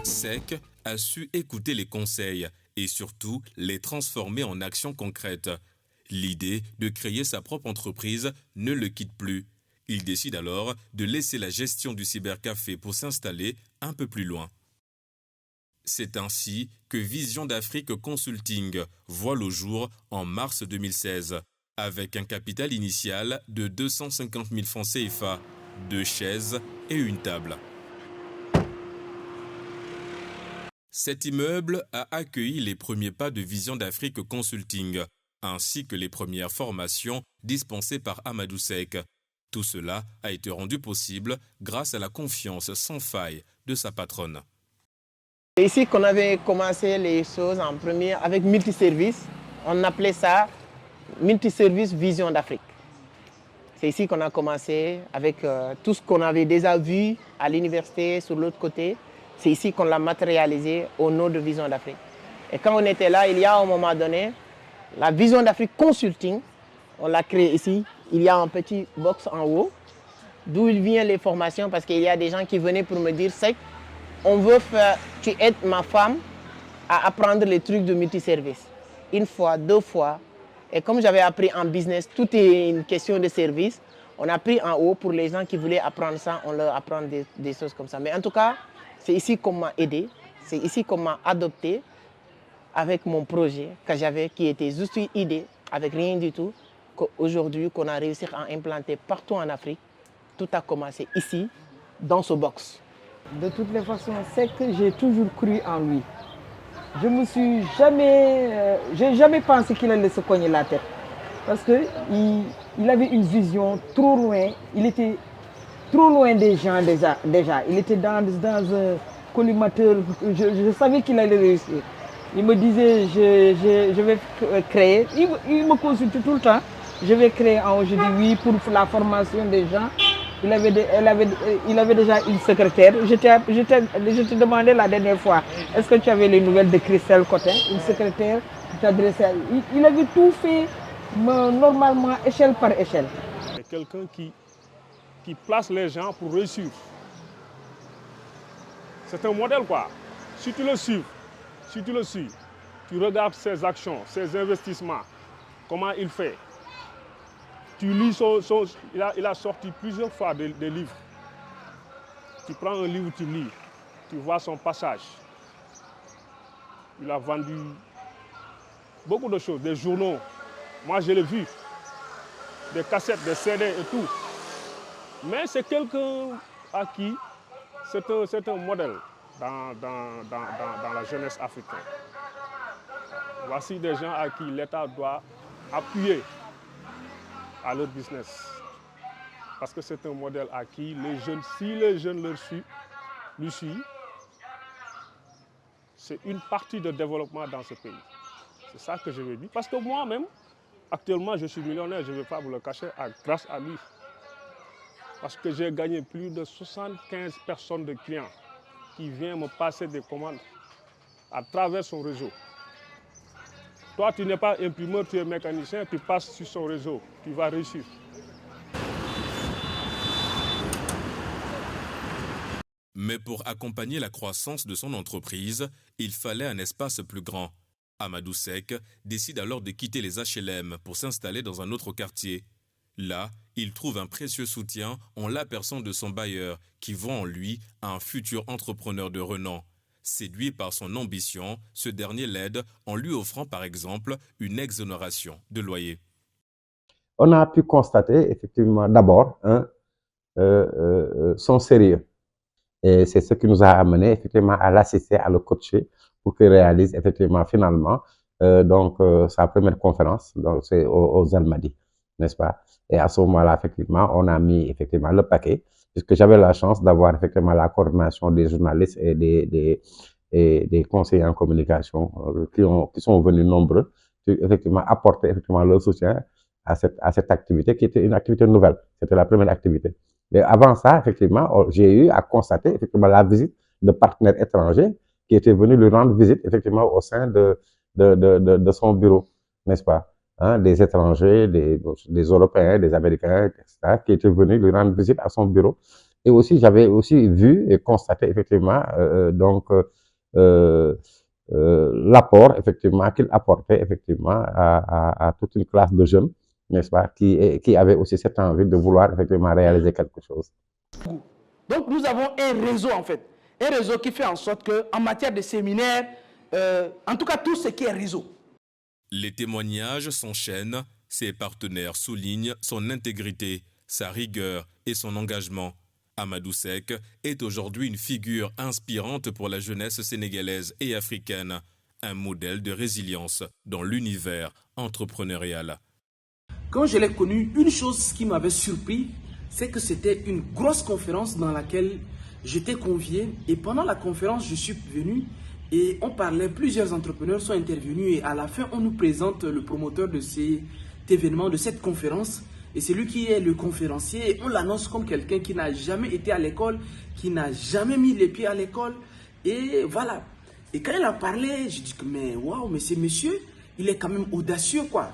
Seck a su écouter les conseils et surtout les transformer en actions concrètes. L'idée de créer sa propre entreprise ne le quitte plus. Il décide alors de laisser la gestion du cybercafé pour s'installer un peu plus loin. C'est ainsi que Vision d'Afrique Consulting voit le jour en mars 2016, avec un capital initial de 250 000 francs CFA, 2 chaises et une table. Cet immeuble a accueilli les premiers pas de Vision d'Afrique Consulting, ainsi que les premières formations dispensées par Amadou Seck. Tout cela a été rendu possible grâce à la confiance sans faille de sa patronne.
C'est ici qu'on avait commencé les choses en premier avec multiservice. On appelait ça multiservice Vision d'Afrique. C'est ici qu'on a commencé avec tout ce qu'on avait déjà vu à l'université sur l'autre côté. C'est ici qu'on l'a matérialisé au nom de Vision d'Afrique. Et quand on était là, il y a un moment donné, la Vision d'Afrique Consulting, on l'a créé ici. Il y a un petit box en haut, d'où il vient les formations, parce qu'il y a des gens qui venaient pour me dire, Seck, on veut faire, tu aides ma femme à apprendre les trucs de multiservice. Une fois, deux fois. Et comme j'avais appris en business, tout est une question de service. On a pris en haut pour les gens qui voulaient apprendre ça, on leur apprend des choses comme ça. Mais en tout cas, c'est ici qu'on m'a aidé, c'est ici qu'on m'a adopté avec mon projet que j'avais, qui était juste une idée, avec rien du tout, qu'aujourd'hui, qu'on a réussi à implanter partout en Afrique. Tout a commencé ici, dans ce box.
De toutes les façons, c'est que j'ai toujours cru en lui. Je me suis jamais, j'ai jamais pensé qu'il allait se cogner la tête. Parce qu'il avait une vision trop loin, il était trop loin des gens déjà. Il était dans un collimateur, je savais qu'il allait réussir. Il me disait, je vais créer, il me consulte tout le temps, je vais créer en haut, je dis oui pour la formation des gens. Il avait déjà une secrétaire. Je te demandais la dernière fois, est-ce que tu avais les nouvelles de Christelle Cotin, une secrétaire qui t'adressait à lui. Il avait tout fait normalement, échelle par échelle.
C'est quelqu'un qui place les gens pour réussir. C'est un modèle quoi. Si tu le suis, tu regardes ses actions, ses investissements, comment il fait. Tu lis il a sorti plusieurs fois des livres. Tu prends un livre, tu lis, tu vois son passage. Il a vendu beaucoup de choses, des journaux. Moi, je l'ai vu, des cassettes, des CD et tout. Mais c'est quelqu'un à qui c'est un modèle dans la jeunesse africaine. Voici des gens à qui l'État doit appuyer à leur business. Parce que c'est un modèle à qui les jeunes, si les jeunes lui suivent, c'est une partie de développement dans ce pays. C'est ça que je veux dire. Parce que moi-même, actuellement, je suis millionnaire, je ne vais pas vous le cacher, grâce à lui. Parce que j'ai gagné plus de 75 personnes de clients qui viennent me passer des commandes à travers son réseau. Toi, tu n'es pas imprimeur, tu es mécanicien, tu passes sur son réseau, tu vas réussir.
Mais pour accompagner la croissance de son entreprise, il fallait un espace plus grand. Amadou Seck décide alors de quitter les HLM pour s'installer dans un autre quartier. Là, il trouve un précieux soutien en la personne de son bailleur qui voit en lui un futur entrepreneur de renom. Séduit par son ambition, ce dernier l'aide en lui offrant par exemple une exonération de loyer.
On a pu constater effectivement d'abord son sérieux. Et c'est ce qui nous a amené effectivement à l'assister, à le coacher pour qu'il réalise effectivement finalement sa première conférence, donc c'est aux Almadies, n'est-ce pas? Et à ce moment-là, effectivement, on a mis effectivement le paquet, puisque j'avais la chance d'avoir effectivement la coordination des journalistes et des conseillers en communication qui sont venus nombreux, effectivement apporter effectivement leur soutien à cette activité qui était une activité nouvelle. C'était la première activité. Mais avant ça, effectivement, j'ai eu à constater effectivement la visite de partenaires étrangers qui étaient venus lui rendre visite effectivement au sein de son bureau, n'est-ce pas? Hein, des étrangers, des Européens, des Américains, etc., qui étaient venus lui rendre visite à son bureau. Et aussi, j'avais aussi vu et constaté effectivement l'apport effectivement qu'il apportait effectivement à toute une classe de jeunes, n'est-ce pas, qui avaient aussi cette envie de vouloir effectivement réaliser quelque chose.
Donc nous avons un réseau en fait, un réseau qui fait en sorte qu'en matière de séminaires, en tout cas tout ce qui est réseau.
Les témoignages s'enchaînent, ses partenaires soulignent son intégrité, sa rigueur et son engagement. Amadou Seck est aujourd'hui une figure inspirante pour la jeunesse sénégalaise et africaine, un modèle de résilience dans l'univers entrepreneurial.
Quand je l'ai connu, une chose qui m'avait surpris, c'est que c'était une grosse conférence dans laquelle j'étais convié. Et pendant la conférence, je suis venu et on parlait, plusieurs entrepreneurs sont intervenus et à la fin, on nous présente le promoteur de cet événement, de cette conférence. Et c'est lui qui est le conférencier et on l'annonce comme quelqu'un qui n'a jamais été à l'école, qui n'a jamais mis les pieds à l'école. Et voilà. Et quand il a parlé, je dis que mais waouh, mais ce monsieur, il est quand même audacieux quoi.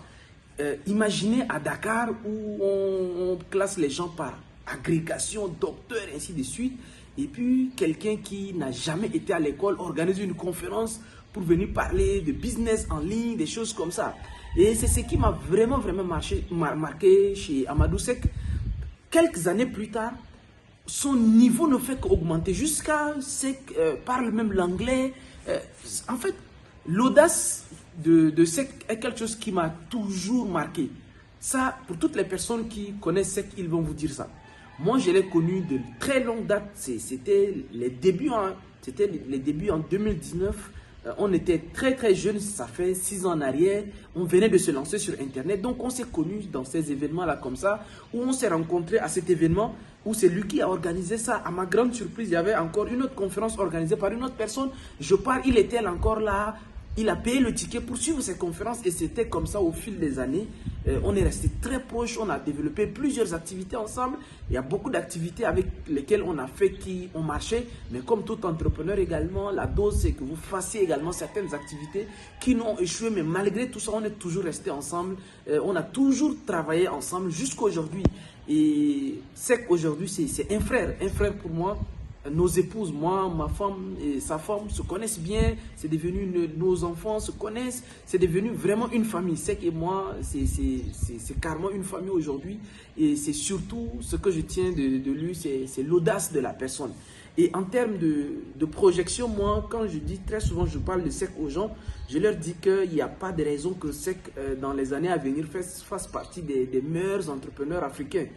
Imaginez à Dakar où on classe les gens par agrégation, docteur, ainsi de suite. Et puis quelqu'un qui n'a jamais été à l'école organise une conférence pour venir parler de business en ligne, des choses comme ça. Et c'est ce qui m'a vraiment marqué chez Amadou Seck. Quelques années plus tard, son niveau ne fait qu'augmenter jusqu'à Seck parle même l'anglais. En fait, l'audace de Seck est quelque chose qui m'a toujours marqué. Ça, pour toutes les personnes qui connaissent Seck, ils vont vous dire ça. Moi, je l'ai connu de très longue date. C'était les débuts, en 2019. On était très jeunes, ça fait 6 ans en arrière. On venait de se lancer sur Internet. Donc, on s'est connus dans ces événements-là comme ça, où on s'est rencontrés à cet événement, où c'est lui qui a organisé ça. À ma grande surprise, il y avait encore une autre conférence organisée par une autre personne. Je pars, il était encore là. Il a payé le ticket pour suivre ces conférences et c'était comme ça au fil des années. On est resté très proches, on a développé plusieurs activités ensemble. Il y a beaucoup d'activités avec lesquelles on a fait qui ont marché. Mais comme tout entrepreneur également, la dose c'est que vous fassiez également certaines activités qui n'ont échoué. Mais malgré tout ça, on est toujours resté ensemble. On a toujours travaillé ensemble jusqu'à aujourd'hui. Et c'est qu'aujourd'hui, c'est un frère pour moi. Nos épouses, moi, ma femme et sa femme se connaissent bien, c'est devenu nos enfants se connaissent, c'est devenu vraiment une famille. Seck et moi, c'est carrément une famille aujourd'hui et c'est surtout ce que je tiens de lui, c'est l'audace de la personne. Et en termes de projection, moi, quand je dis très souvent, je parle de Seck aux gens, je leur dis qu'il n'y a pas de raison que Seck, dans les années à venir, fasse partie des meilleurs entrepreneurs africains.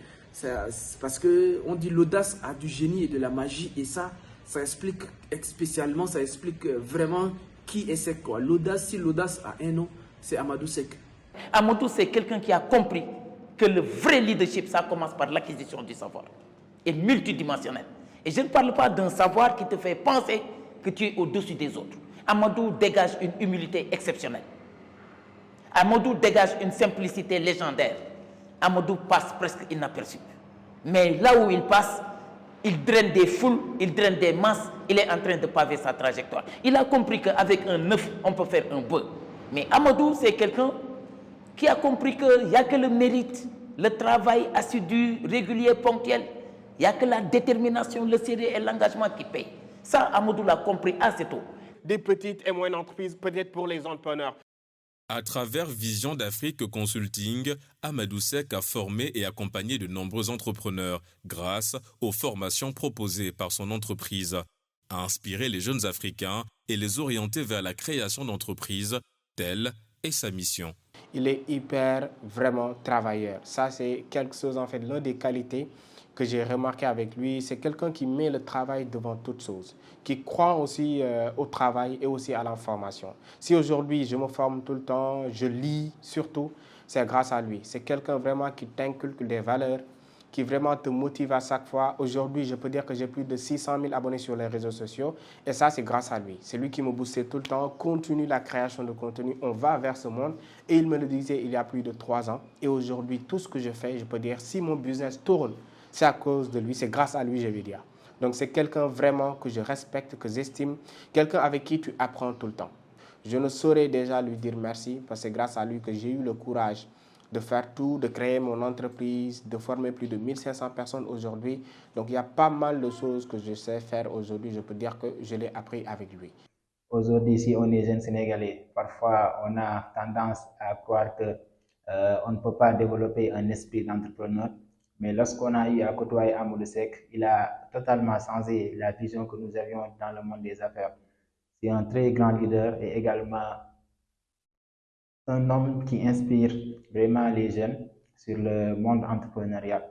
Parce qu'on dit l'audace a du génie et de la magie et ça explique spécialement, ça explique vraiment qui est Seck. L'audace, si l'audace a un nom, c'est Amadou Seck.
Amadou, c'est quelqu'un qui a compris que le vrai leadership, ça commence par l'acquisition du savoir et multidimensionnel. Et je ne parle pas d'un savoir qui te fait penser que tu es au-dessus des autres. Amadou dégage une humilité exceptionnelle. Amadou dégage une simplicité légendaire. Amadou passe presque inaperçu. Mais là où il passe, il draine des foules, il draine des masses, il est en train de paver sa trajectoire. Il a compris qu'avec un œuf, on peut faire un bœuf. Mais Amadou, c'est quelqu'un qui a compris qu'il n'y a que le mérite, le travail assidu, régulier, ponctuel. Il n'y a que la détermination, le sérieux et l'engagement qui payent. Ça, Amadou l'a compris assez tôt.
Des petites et moyennes entreprises, peut-être pour les entrepreneurs.
À travers Vision d'Afrique Consulting, Amadou Seck a formé et accompagné de nombreux entrepreneurs grâce aux formations proposées par son entreprise, a inspiré les jeunes Africains et les orienter vers la création d'entreprises, telle est sa mission.
Il est hyper vraiment travailleur. Ça, c'est quelque chose, en fait, l'une des qualités que j'ai remarqué avec lui, c'est quelqu'un qui met le travail devant toute chose, qui croit aussi au travail et aussi à la formation. Si aujourd'hui je me forme tout le temps, je lis surtout, c'est grâce à lui. C'est quelqu'un vraiment qui t'inculque des valeurs, qui vraiment te motive à chaque fois. Aujourd'hui, je peux dire que j'ai plus de 600 000 abonnés sur les réseaux sociaux et ça, c'est grâce à lui. C'est lui qui me boostait tout le temps, continue la création de contenu, on va vers ce monde. Et il me le disait il y a plus de 3 ans. Et aujourd'hui, tout ce que je fais, je peux dire, si mon business tourne, c'est à cause de lui, c'est grâce à lui, je vais dire. Donc c'est quelqu'un vraiment que je respecte, que j'estime, quelqu'un avec qui tu apprends tout le temps. Je ne saurais déjà lui dire merci parce que c'est grâce à lui que j'ai eu le courage de faire tout, de créer mon entreprise, de former plus de 1500 personnes aujourd'hui. Donc il y a pas mal de choses que je sais faire aujourd'hui, je peux dire que je l'ai appris avec lui.
Aujourd'hui, si on est jeune Sénégalais, parfois on a tendance à croire qu'on ne peut pas développer un esprit d'entrepreneur. Mais lorsqu'on a eu à côtoyer Amadou Seck, il a totalement changé la vision que nous avions dans le monde des affaires. C'est un très grand leader et également un homme qui inspire vraiment les jeunes sur le monde entrepreneurial.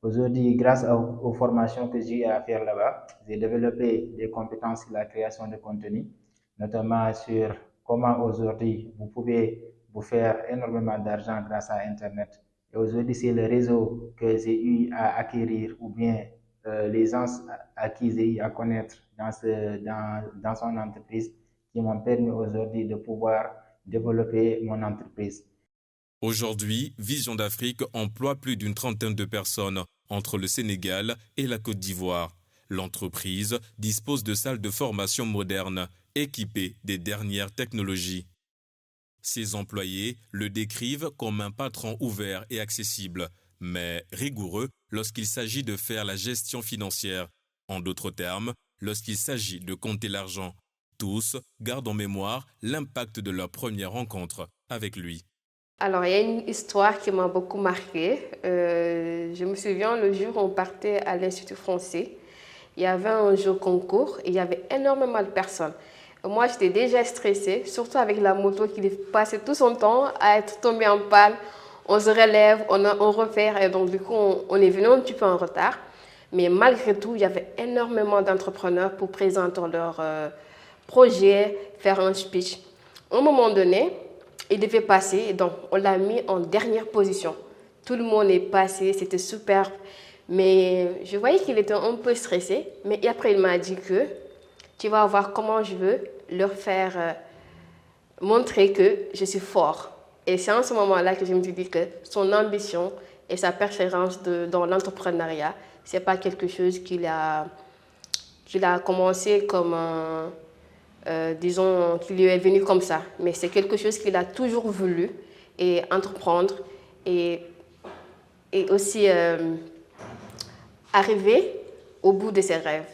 Aujourd'hui, grâce aux formations que j'ai eu à faire là-bas, j'ai développé des compétences sur la création de contenu, notamment sur comment aujourd'hui vous pouvez vous faire énormément d'argent grâce à Internet. Et aujourd'hui, c'est le réseau que j'ai eu à acquérir ou bien les gens à qui j'ai eu à connaître dans son entreprise qui m'ont permis aujourd'hui de pouvoir développer mon entreprise.
Aujourd'hui, Vision d'Afrique emploie plus d'une trentaine de personnes entre le Sénégal et la Côte d'Ivoire. L'entreprise dispose de salles de formation modernes, équipées des dernières technologies. Ses employés le décrivent comme un patron ouvert et accessible, mais rigoureux lorsqu'il s'agit de faire la gestion financière. En d'autres termes, lorsqu'il s'agit de compter l'argent. Tous gardent en mémoire l'impact de leur première rencontre avec lui.
Alors, il y a une histoire qui m'a beaucoup marquée. Je me souviens le jour où on partait à l'Institut français. Il y avait un jeu concours et il y avait énormément de personnes. Moi, j'étais déjà stressée, surtout avec la moto qui passait tout son temps à être tombée en panne. On se relève, on refait, et donc du coup, on est venu un petit peu en retard. Mais malgré tout, il y avait énormément d'entrepreneurs pour présenter leur projet, faire un speech. À un moment donné, il devait passer, donc on l'a mis en dernière position. Tout le monde est passé, c'était super. Mais je voyais qu'il était un peu stressé. Mais après, il m'a dit que tu vas voir comment je veux leur faire montrer que je suis fort. Et c'est en ce moment-là que je me suis dit que son ambition et sa persévérance dans l'entrepreneuriat, ce n'est pas quelque chose qu'il a commencé comme disons, qu'il lui est venu comme ça. Mais c'est quelque chose qu'il a toujours voulu et entreprendre et aussi arriver au bout de ses rêves.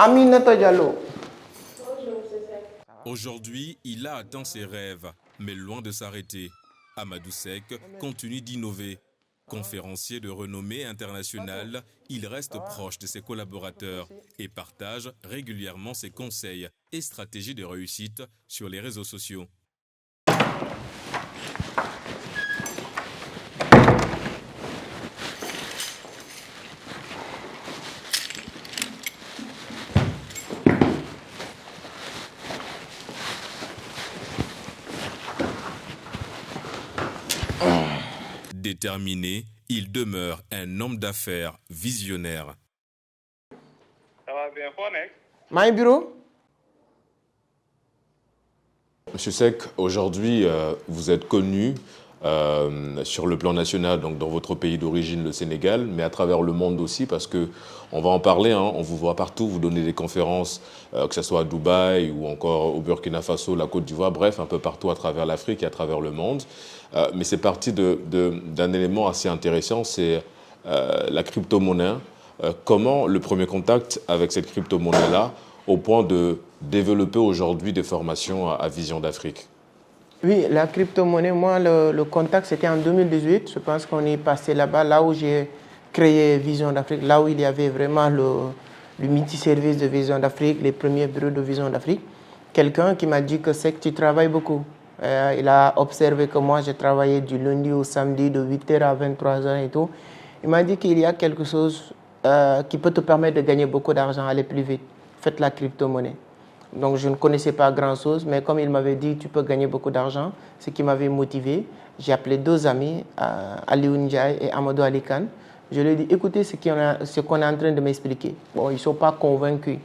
Aminata Diallo.
Aujourd'hui, il a atteint ses rêves, mais loin de s'arrêter. Amadou Seck continue d'innover. Conférencier de renommée internationale, il reste proche de ses collaborateurs et partage régulièrement ses conseils et stratégies de réussite sur les réseaux sociaux. Déterminé, il demeure un homme d'affaires visionnaire.
Ça va bien, Fonex?
My bureau?
Monsieur Seck, aujourd'hui, vous êtes connu sur le plan national, donc dans votre pays d'origine, le Sénégal, mais à travers le monde aussi, parce que on va en parler, hein, on vous voit partout, vous donnez des conférences, que ce soit à Dubaï ou encore au Burkina Faso, la Côte d'Ivoire, bref, un peu partout à travers l'Afrique et à travers le monde. Mais c'est parti d'un élément assez intéressant, c'est la crypto-monnaie. Comment le premier contact avec cette crypto-monnaie-là, au point de développer aujourd'hui des formations à Vision d'Afrique?
Oui, la crypto-monnaie, moi, le contact, c'était en 2018. Je pense qu'on est passé là-bas, là où j'ai créé Vision d'Afrique, là où il y avait vraiment le multiservice de Vision d'Afrique, les premiers bureaux de Vision d'Afrique. Quelqu'un qui m'a dit que c'est que tu travailles beaucoup. Il a observé que moi, j'ai travaillé du lundi au samedi de 8h à 23h et tout. Il m'a dit qu'il y a quelque chose qui peut te permettre de gagner beaucoup d'argent, aller plus vite. Faites la crypto-monnaie. Donc, je ne connaissais pas grand-chose, mais comme il m'avait dit, tu peux gagner beaucoup d'argent, ce qui m'avait motivé. J'ai appelé deux amis, Aliou Ndiaye et Amadou Alikan. Je leur ai dit, écoutez ce qu'on est en train de m'expliquer. Bon, ils ne sont pas convaincus.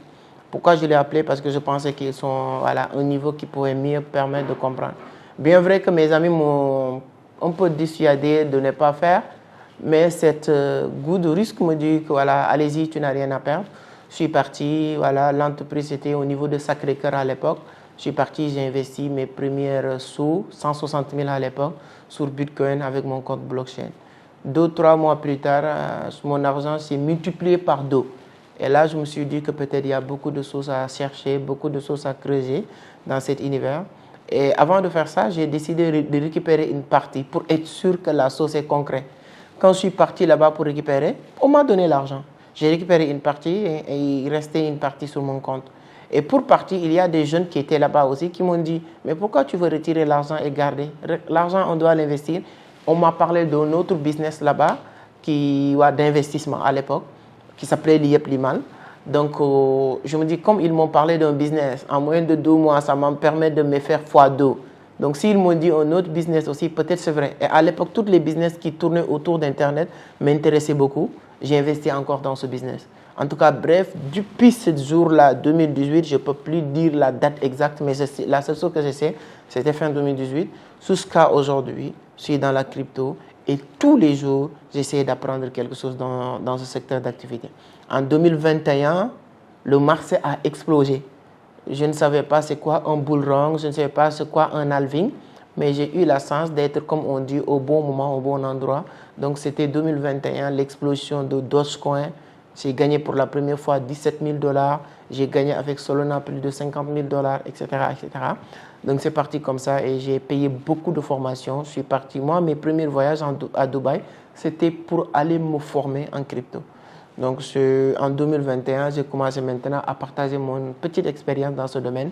Pourquoi je l'ai appelé? Parce que je pensais qu'ils sont à un niveau qui pourrait mieux permettre de comprendre. Bien vrai que mes amis m'ont un peu dissuadé de ne pas faire, mais cette goût de risque me dit que voilà, allez-y, tu n'as rien à perdre. Je suis parti, voilà, l'entreprise était au niveau de Sacré-Cœur à l'époque. Je suis parti, j'ai investi mes premières sous, 160 000 à l'époque, sur Bitcoin avec mon compte blockchain. 2-3 mois plus tard, mon argent s'est multiplié par 2. Et là, je me suis dit que peut-être il y a beaucoup de choses à chercher, beaucoup de choses à creuser dans cet univers. Et avant de faire ça, j'ai décidé de récupérer une partie pour être sûr que la sauce est concrète. Quand je suis parti là-bas pour récupérer, on m'a donné l'argent. J'ai récupéré une partie et il restait une partie sur mon compte. Et pour partir, il y a des jeunes qui étaient là-bas aussi qui m'ont dit « Mais pourquoi tu veux retirer l'argent et garder? L'argent, on doit l'investir. » On m'a parlé d'un autre business là-bas d'investissement à l'époque qui s'appelait l'IEP Limal. Donc, je me dis, comme ils m'ont parlé d'un business, en moins de 2 mois, ça m'a permis de me faire x2. Donc, s'ils m'ont dit un autre business aussi, peut-être c'est vrai. Et à l'époque, tous les business qui tournaient autour d'Internet m'intéressaient beaucoup. J'ai investi encore dans ce business. En tout cas, bref, depuis ce jour-là, 2018, je ne peux plus dire la date exacte, mais la seule chose que je sais, c'était fin 2018. Jusqu'à aujourd'hui, je suis dans la crypto et tous les jours, j'essaie d'apprendre quelque chose dans ce secteur d'activité. En 2021, le marché a explosé. Je ne savais pas c'est quoi un bull run, je ne savais pas c'est quoi un halving, mais j'ai eu la chance d'être, comme on dit, au bon moment, au bon endroit. Donc, c'était 2021, l'explosion de Dogecoin. J'ai gagné pour la première fois 17 000 $. J'ai gagné avec Solana plus de 50 000 $, etc., etc. Donc, c'est parti comme ça et j'ai payé beaucoup de formations. Je suis parti. Moi, mes premiers voyages à Dubaï, c'était pour aller me former en crypto. Donc, en 2021, j'ai commencé maintenant à partager mon petite expérience dans ce domaine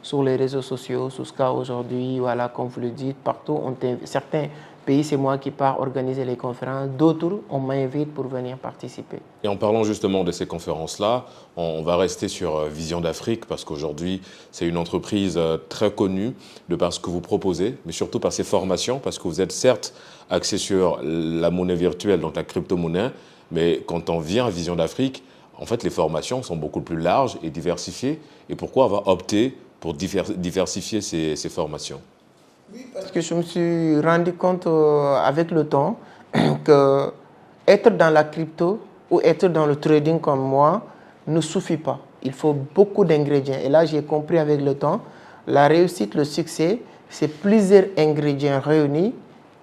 sur les réseaux sociaux, jusqu'à aujourd'hui, voilà, comme vous le dites, partout. Certains pays, c'est moi qui pars organiser les conférences. D'autres, on m'invite pour venir participer.
Et en parlant justement de ces conférences-là, on va rester sur Vision d'Afrique parce qu'aujourd'hui, c'est une entreprise très connue de par ce que vous proposez, mais surtout par ses formations, parce que vous êtes certes axé sur la monnaie virtuelle, donc la crypto-monnaie, mais quand on vient à Vision d'Afrique, en fait, les formations sont beaucoup plus larges et diversifiées. Et pourquoi avoir opté pour diversifier ces formations?
Oui, parce que je me suis rendu compte avec le temps que être dans la crypto ou être dans le trading comme moi ne suffit pas. Il faut beaucoup d'ingrédients. Et là, j'ai compris avec le temps, la réussite, le succès, c'est plusieurs ingrédients réunis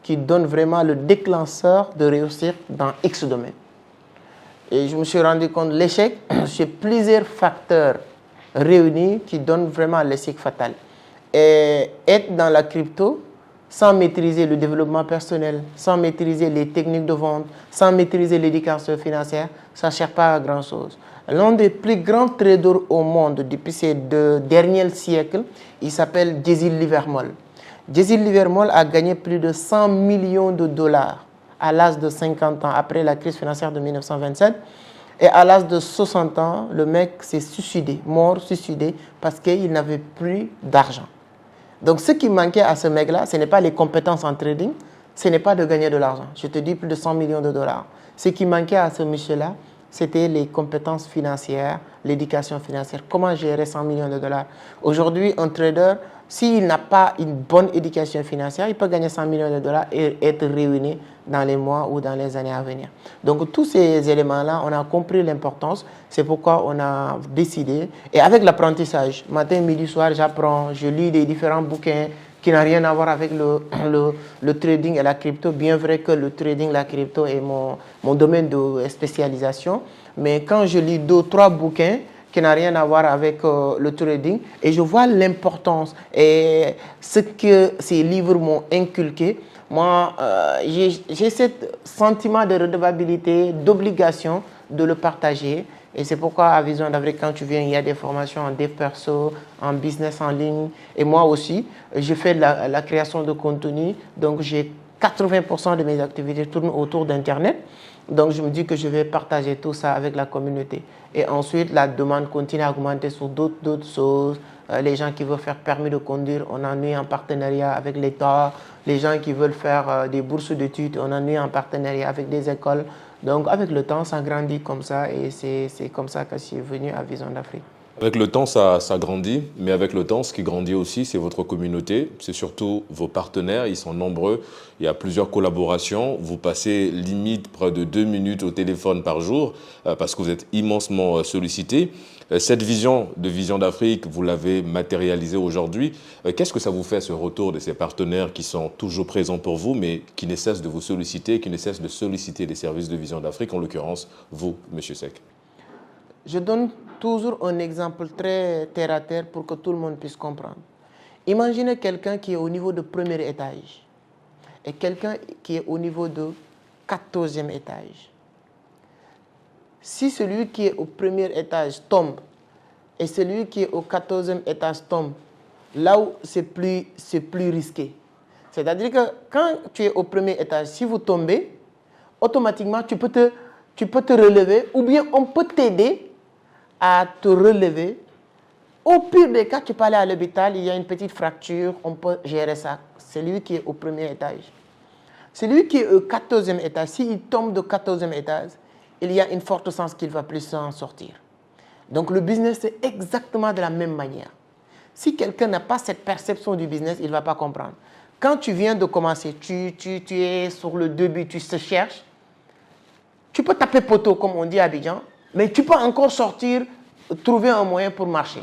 qui donnent vraiment le déclencheur de réussir dans X domaine. Et je me suis rendu compte que l'échec, c'est plusieurs facteurs réunis qui donnent vraiment l'échec fatal. Et être dans la crypto sans maîtriser le développement personnel, sans maîtriser les techniques de vente, sans maîtriser l'éducation financière, ça ne sert pas à grand-chose. L'un des plus grands traders au monde depuis ces 2 derniers siècles, il s'appelle Jesse Livermore. Jesse Livermore a gagné plus de 100 millions de dollars à l'âge de 50 ans, après la crise financière de 1927. Et à l'âge de 60 ans, le mec s'est suicidé, suicidé, parce qu'il n'avait plus d'argent. Donc, ce qui manquait à ce mec-là, ce n'est pas les compétences en trading, ce n'est pas de gagner de l'argent. Je te dis plus de 100 millions de dollars. Ce qui manquait à ce monsieur-là, c'était les compétences financières, l'éducation financière. Comment gérer 100 millions de dollars? Aujourd'hui, un trader, s'il n'a pas une bonne éducation financière, il peut gagner 100 millions de dollars et être ruiné dans les mois ou dans les années à venir. Donc, tous ces éléments-là, on a compris l'importance. C'est pourquoi on a décidé. Et avec l'apprentissage, matin, midi, soir, j'apprends, je lis des différents bouquins qui n'ont rien à voir avec le trading et la crypto. Bien vrai que le trading, la crypto est mon domaine de spécialisation. Mais quand je lis 2-3 bouquins qui n'ont rien à voir avec le trading, et je vois l'importance et ce que ces livres m'ont inculqué, moi, j'ai ce sentiment de redevabilité, d'obligation de le partager. Et c'est pourquoi à Vision d'Afrique, quand tu viens, il y a des formations en dev perso, en business en ligne. Et moi aussi, je fais la création de contenu. Donc, j'ai 80% de mes activités tournent autour d'Internet. Donc, je me dis que je vais partager tout ça avec la communauté. Et ensuite, la demande continue à augmenter sur d'autres choses. Les gens qui veulent faire permis de conduire, on en est en partenariat avec l'État. Les gens qui veulent faire des bourses d'études, on en est en partenariat avec des écoles. Donc, avec le temps, ça grandit comme ça et c'est comme ça que je suis venu à Vision d'Afrique.
Avec le temps, ça grandit, mais avec le temps, ce qui grandit aussi, c'est votre communauté, c'est surtout vos partenaires, ils sont nombreux, il y a plusieurs collaborations, vous passez limite près de 2 minutes au téléphone par jour parce que vous êtes immensement sollicité. Cette vision de Vision d'Afrique, vous l'avez matérialisée aujourd'hui. Qu'est-ce que ça vous fait, ce retour de ces partenaires qui sont toujours présents pour vous, mais qui ne cessent de vous solliciter, qui ne cessent de solliciter les services de Vision d'Afrique, en l'occurrence, vous, M. Seck?
Je donne toujours un exemple très terre à terre pour que tout le monde puisse comprendre. Imaginez quelqu'un qui est au niveau de premier étage et quelqu'un qui est au niveau de 14e étage. Si celui qui est au premier étage tombe et celui qui est au 14e étage tombe, là où c'est plus risqué. C'est-à-dire que quand tu es au premier étage, si vous tombez, automatiquement tu peux te relever ou bien on peut t'aider à te relever. Au pire des cas, tu peux aller à l'hôpital, il y a une petite fracture, on peut gérer ça. C'est lui qui est au premier étage. Celui qui est au 14e étage, s'il tombe de 14e étage, il y a une forte chance qu'il ne va plus s'en sortir. Donc le business, c'est exactement de la même manière. Si quelqu'un n'a pas cette perception du business, il ne va pas comprendre. Quand tu viens de commencer, tu es sur le début, tu te cherches, tu peux taper poteau, comme on dit à Abidjan, mais tu peux encore sortir, trouver un moyen pour marcher.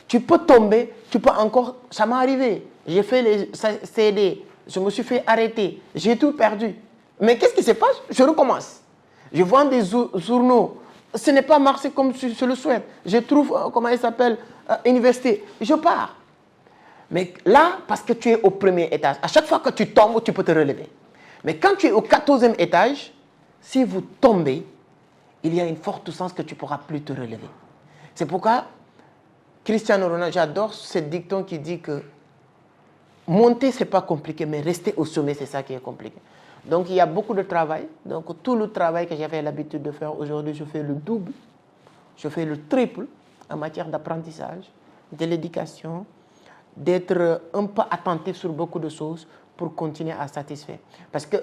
Tu peux tomber, tu peux encore... Ça m'est arrivé. J'ai fait les CD, je me suis fait arrêter, j'ai tout perdu. Mais qu'est-ce qui se passe? Je recommence. Je vends des journaux. Ce n'est pas marché comme je le souhaite. Je trouve, comment il s'appelle, université. Je pars. Mais là, parce que tu es au premier étage, à chaque fois que tu tombes, tu peux te relever. Mais quand tu es au 14e étage, si vous tombez, il y a une forte chance que tu ne pourras plus te relever. C'est pourquoi Cristiano Ronaldo, j'adore ce dicton qui dit que monter, ce n'est pas compliqué, mais rester au sommet, c'est ça qui est compliqué. Donc, il y a beaucoup de travail. Donc, tout le travail que j'avais l'habitude de faire, aujourd'hui, je fais le double, je fais le triple en matière d'apprentissage, de l'éducation, d'être un peu attentif sur beaucoup de choses pour continuer à satisfaire. Parce que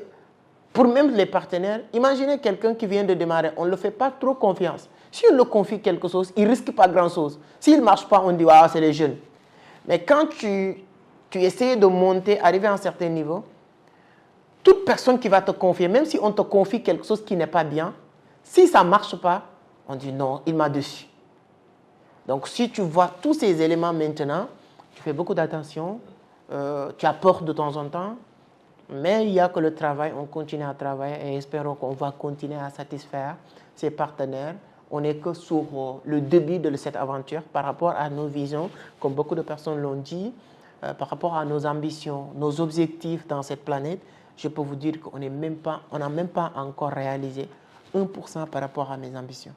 pour même les partenaires, imaginez quelqu'un qui vient de démarrer, on ne le fait pas trop confiance. Si on le confie quelque chose, il ne risque pas grand-chose. S'il ne marche pas, on dit « Ah, c'est les jeunes ». Mais quand tu essaies de monter, arriver à un certain niveau, toute personne qui va te confier, même si on te confie quelque chose qui n'est pas bien, si ça ne marche pas, on dit « Non, il m'a déçu ». Donc si tu vois tous ces éléments maintenant, tu fais beaucoup d'attention, tu apportes de temps en temps, mais il n'y a que le travail, on continue à travailler et espérons qu'on va continuer à satisfaire ses partenaires. On n'est que sur le début de cette aventure par rapport à nos visions, comme beaucoup de personnes l'ont dit, par rapport à nos ambitions, nos objectifs dans cette planète. Je peux vous dire qu'on n'a même pas encore réalisé 1% par rapport à mes ambitions.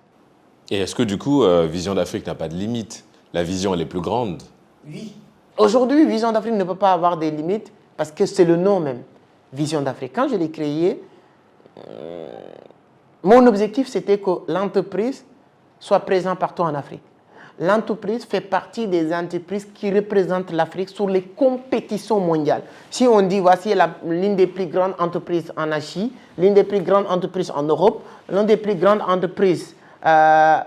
Et est-ce que du coup, Vision d'Afrique n'a pas de limite? La vision, elle est plus grande?
Oui. Aujourd'hui, Vision d'Afrique ne peut pas avoir des limites parce que c'est le nom même. Vision d'Afrique. Quand je l'ai créé, mon objectif, c'était que l'entreprise soit présente partout en Afrique. L'entreprise fait partie des entreprises qui représentent l'Afrique sur les compétitions mondiales. Si on dit, voici l'une des plus grandes entreprises en Asie, l'une des plus grandes entreprises en Europe, l'une des plus grandes entreprises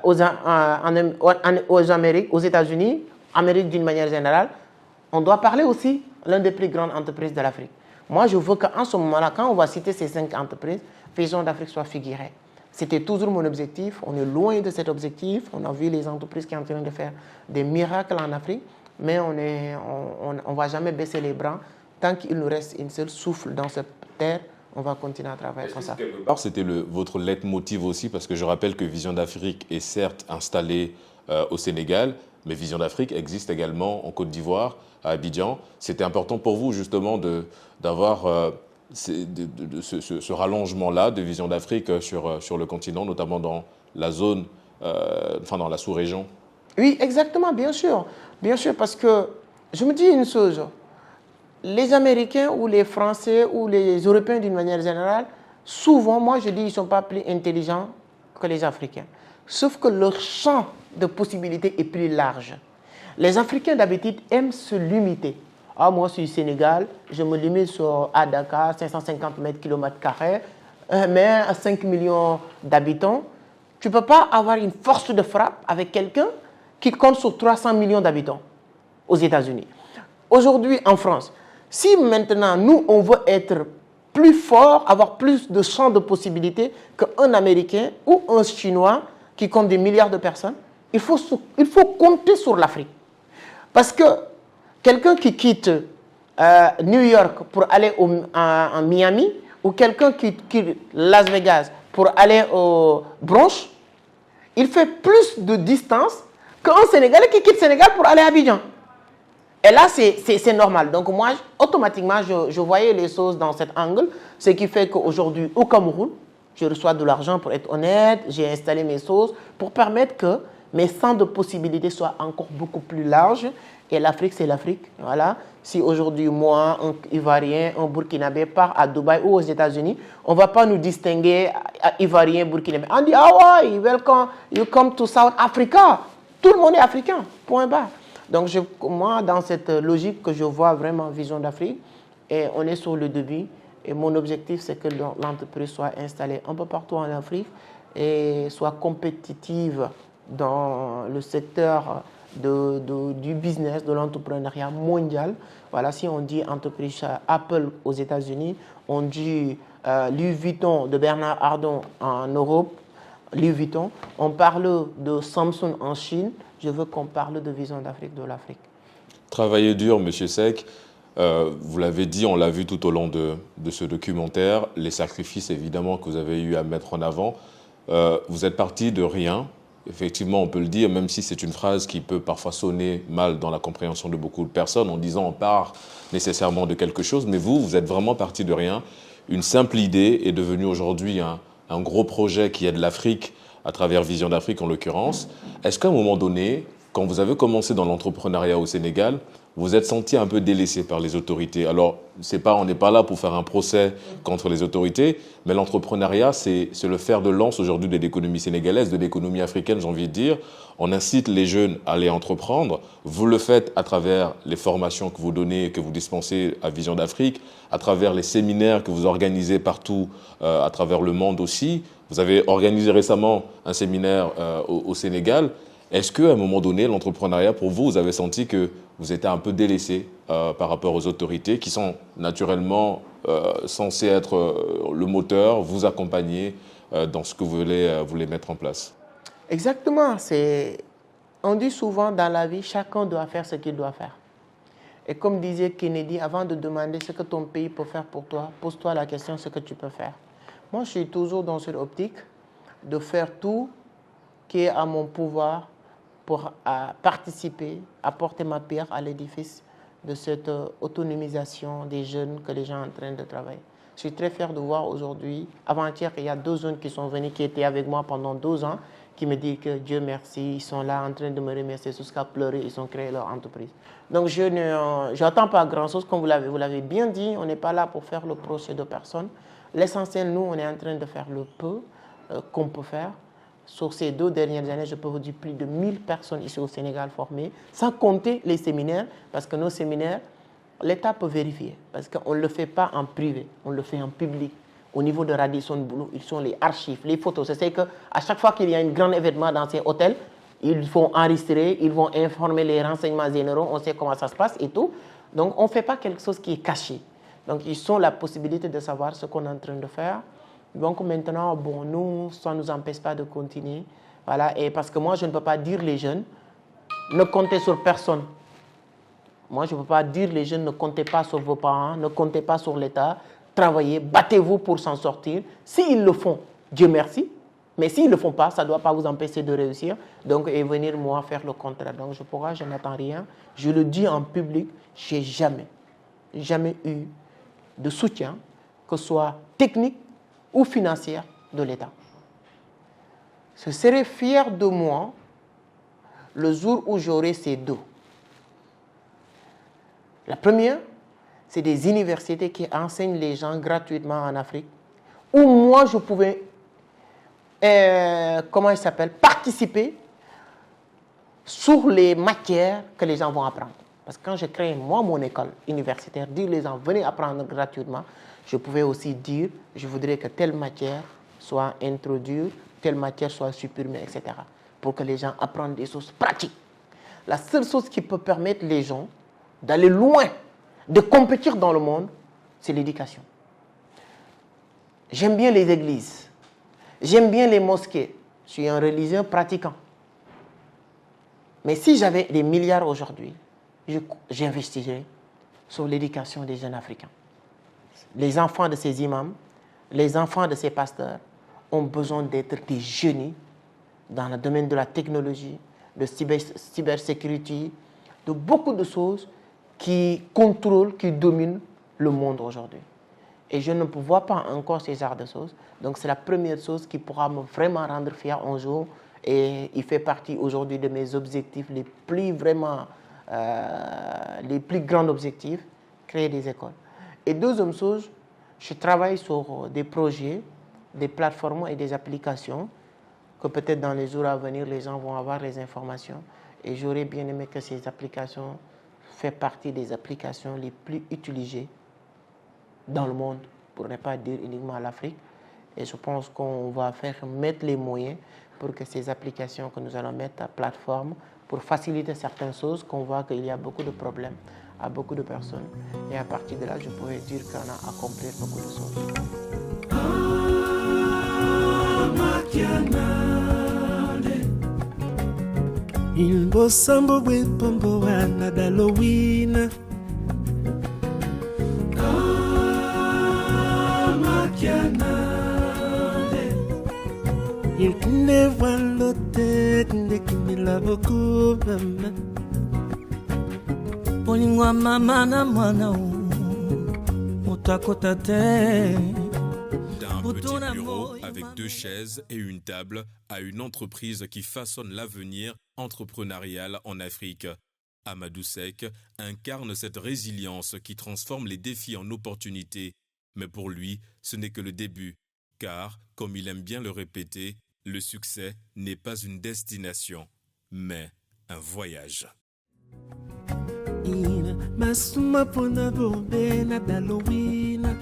aux Amériques, aux États-Unis, Amérique d'une manière générale, on doit parler aussi l'une des plus grandes entreprises de l'Afrique. Moi, je veux qu'en ce moment-là, quand on va citer ces 5 entreprises, Vision d'Afrique soit figurée. C'était toujours mon objectif. On est loin de cet objectif. On a vu les entreprises qui sont en train de faire des miracles en Afrique, mais on ne va jamais baisser les bras. Tant qu'il nous reste une seule souffle dans cette terre, on va continuer à travailler comme ça.
C'était votre leitmotiv aussi, parce que je rappelle que Vision d'Afrique est certes installée au Sénégal, mais Vision d'Afrique existe également en Côte d'Ivoire, à Abidjan. C'était important pour vous justement d'avoir ce rallongement-là de Vision d'Afrique sur le continent, notamment dans la zone, dans la sous-région?
Oui, exactement, bien sûr. Bien sûr, parce que je me dis une chose. Les Américains ou les Français ou les Européens d'une manière générale, souvent, moi je dis, ils ne sont pas plus intelligents que les Africains. Sauf que leur champ de possibilités est plus large. Les Africains d'habitude aiment se limiter. Ah, moi, je suis Sénégal, je me limite à Dakar, 550 mètres kilomètres carrés, mais à 5 millions d'habitants. Tu ne peux pas avoir une force de frappe avec quelqu'un qui compte sur 300 millions d'habitants aux États-Unis. Aujourd'hui, en France, si maintenant, nous, on veut être plus fort, avoir plus de champs de possibilités qu'un Américain ou un Chinois qui compte des milliards de personnes, il faut compter sur l'Afrique. Parce que quelqu'un qui quitte New York pour aller en Miami, ou quelqu'un qui quitte Las Vegas pour aller au Bronx, il fait plus de distance qu'un Sénégalais qui quitte le Sénégal pour aller à Abidjan. Et là, c'est normal. Donc moi, automatiquement, je voyais les choses dans cet angle, ce qui fait qu'aujourd'hui, au Cameroun, je reçois de l'argent pour être honnête, j'ai installé mes choses pour permettre que mes champs de possibilités soient encore beaucoup plus larges. Et l'Afrique, c'est l'Afrique. Voilà. Si aujourd'hui, moi, un Ivoirien, un Burkinabé part à Dubaï ou aux États-Unis, on ne va pas nous distinguer à Ivoirien, Burkinabé. On dit, ah ouais, welcome, you come to South Africa. Tout le monde est africain, point barre. Donc moi, dans cette logique que je vois vraiment Vision d'Afrique, et on est sur le début, et mon objectif, c'est que l'entreprise soit installée un peu partout en Afrique et soit compétitive dans le secteur du business, de l'entrepreneuriat mondial. Voilà, si on dit entreprise Apple aux États-Unis, on dit Louis Vuitton de Bernard Arnault en Europe, Louis Vuitton. On parle de Samsung en Chine. Je veux qu'on parle de Vision d'Afrique, de l'Afrique.
Travaillez dur, M. Seck. Vous l'avez dit, on l'a vu tout au long de ce documentaire, les sacrifices évidemment que vous avez eu à mettre en avant. Vous êtes parti de rien. Effectivement, on peut le dire, même si c'est une phrase qui peut parfois sonner mal dans la compréhension de beaucoup de personnes, en disant on part nécessairement de quelque chose, mais vous êtes vraiment parti de rien. Une simple idée est devenue aujourd'hui un gros projet qui aide l'Afrique, à travers Vision d'Afrique en l'occurrence. Est-ce qu'à un moment donné, quand vous avez commencé dans l'entrepreneuriat au Sénégal, vous êtes senti un peu délaissé par les autorités? Alors, on n'est pas là pour faire un procès contre les autorités, mais l'entrepreneuriat, c'est le fer de lance aujourd'hui de l'économie sénégalaise, de l'économie africaine, j'ai envie de dire. On incite les jeunes à aller entreprendre. Vous le faites à travers les formations que vous donnez, que vous dispensez à Vision d'Afrique, à travers les séminaires que vous organisez partout à travers le monde aussi. Vous avez organisé récemment un séminaire au Sénégal. Est-ce qu'à un moment donné, l'entrepreneuriat, pour vous, vous avez senti que vous étiez un peu délaissé par rapport aux autorités qui sont naturellement censées être le moteur, vous accompagner dans ce que vous voulez mettre en place?
Exactement. On dit souvent dans la vie, chacun doit faire ce qu'il doit faire. Et comme disait Kennedy, avant de demander ce que ton pays peut faire pour toi, pose-toi la question ce que tu peux faire. Moi, je suis toujours dans cette optique de faire tout qui est à mon pouvoir pour participer, apporter ma pierre à l'édifice de cette autonomisation des jeunes que les gens sont en train de travailler. Je suis très fier de voir aujourd'hui, avant-hier, il y a 2 jeunes qui sont venus, qui étaient avec moi pendant 2 ans, qui me disent que Dieu merci, ils sont là en train de me remercier jusqu'à pleurer, ils ont créé leur entreprise. Donc je n'attends pas grand-chose, comme vous l'avez bien dit, on n'est pas là pour faire le procès de personne. L'essentiel, nous, on est en train de faire le peu qu'on peut faire. Sur ces 2 dernières années, je peux vous dire plus de 1000 personnes ici au Sénégal formées, sans compter les séminaires, parce que nos séminaires, l'État peut vérifier, parce qu'on ne le fait pas en privé, on le fait en public. Au niveau de Radisson Blu, ils sont les archives, les photos. C'est qu'à chaque fois qu'il y a un grand événement dans ces hôtels, ils vont enregistrer, ils vont informer les renseignements généraux, on sait comment ça se passe et tout. Donc on ne fait pas quelque chose qui est caché. Donc ils ont la possibilité de savoir ce qu'on est en train de faire. Donc maintenant, bon, nous, ça ne nous empêche pas de continuer. Voilà, et parce que moi, je ne peux pas dire les jeunes, ne comptez sur personne. Moi, je ne peux pas dire les jeunes, ne comptez pas sur vos parents, ne comptez pas sur l'État, travaillez, battez-vous pour s'en sortir. S'ils le font, Dieu merci. Mais s'ils ne le font pas, ça ne doit pas vous empêcher de réussir. Donc, et venir, moi, faire le contraire. Donc, je n'attends rien. Je le dis en public, je n'ai jamais eu de soutien, que ce soit technique ou financière, de l'État. Je serai fier de moi le jour où j'aurai ces 2. La première, c'est des universités qui enseignent les gens gratuitement en Afrique, où moi je pouvais, participer sur les matières que les gens vont apprendre. Parce que quand je crée moi mon école universitaire, dire les gens venez apprendre gratuitement, je pouvais aussi dire je voudrais que telle matière soit introduite, telle matière soit supprimée, etc. Pour que les gens apprennent des choses pratiques. la seule chose qui peut permettre les gens d'aller loin, de compétir dans le monde, c'est l'éducation. J'aime bien les églises, j'aime bien les mosquées, je suis un religieux pratiquant. Mais si j'avais des milliards aujourd'hui, j'investirais sur l'éducation des jeunes Africains. Les enfants de ces imams, les enfants de ces pasteurs ont besoin d'être des génies dans le domaine de la technologie, de cybersécurité, de beaucoup de choses qui contrôlent, qui dominent le monde aujourd'hui. Et je ne vois pas encore ces genres de choses. Donc c'est la première chose qui pourra me vraiment rendre fier un jour. Et il fait partie aujourd'hui de mes objectifs les plus grands objectifs, créer des écoles. Et deuxième chose, je travaille sur des projets, des plateformes et des applications que peut-être dans les jours à venir, les gens vont avoir les informations. Et j'aurais bien aimé que ces applications fassent partie des applications les plus utilisées dans le monde, pour ne pas dire uniquement l'Afrique. Et je pense qu'on va mettre les moyens pour que ces applications que nous allons mettre à plateforme, pour faciliter certaines choses, qu'on voit qu'il y a beaucoup de problèmes à beaucoup de personnes. Et à partir de là, je pourrais dire qu'on a accompli beaucoup de choses.
D'un petit bureau avec 2 chaises et une table à une entreprise qui façonne l'avenir entrepreneurial en Afrique. Amadou Seck incarne cette résilience qui transforme les défis en opportunités. Mais pour lui, ce n'est que le début. Car, comme il aime bien le répéter, le succès n'est pas une destination, mais un voyage.
Masuma pona bombe na dalowina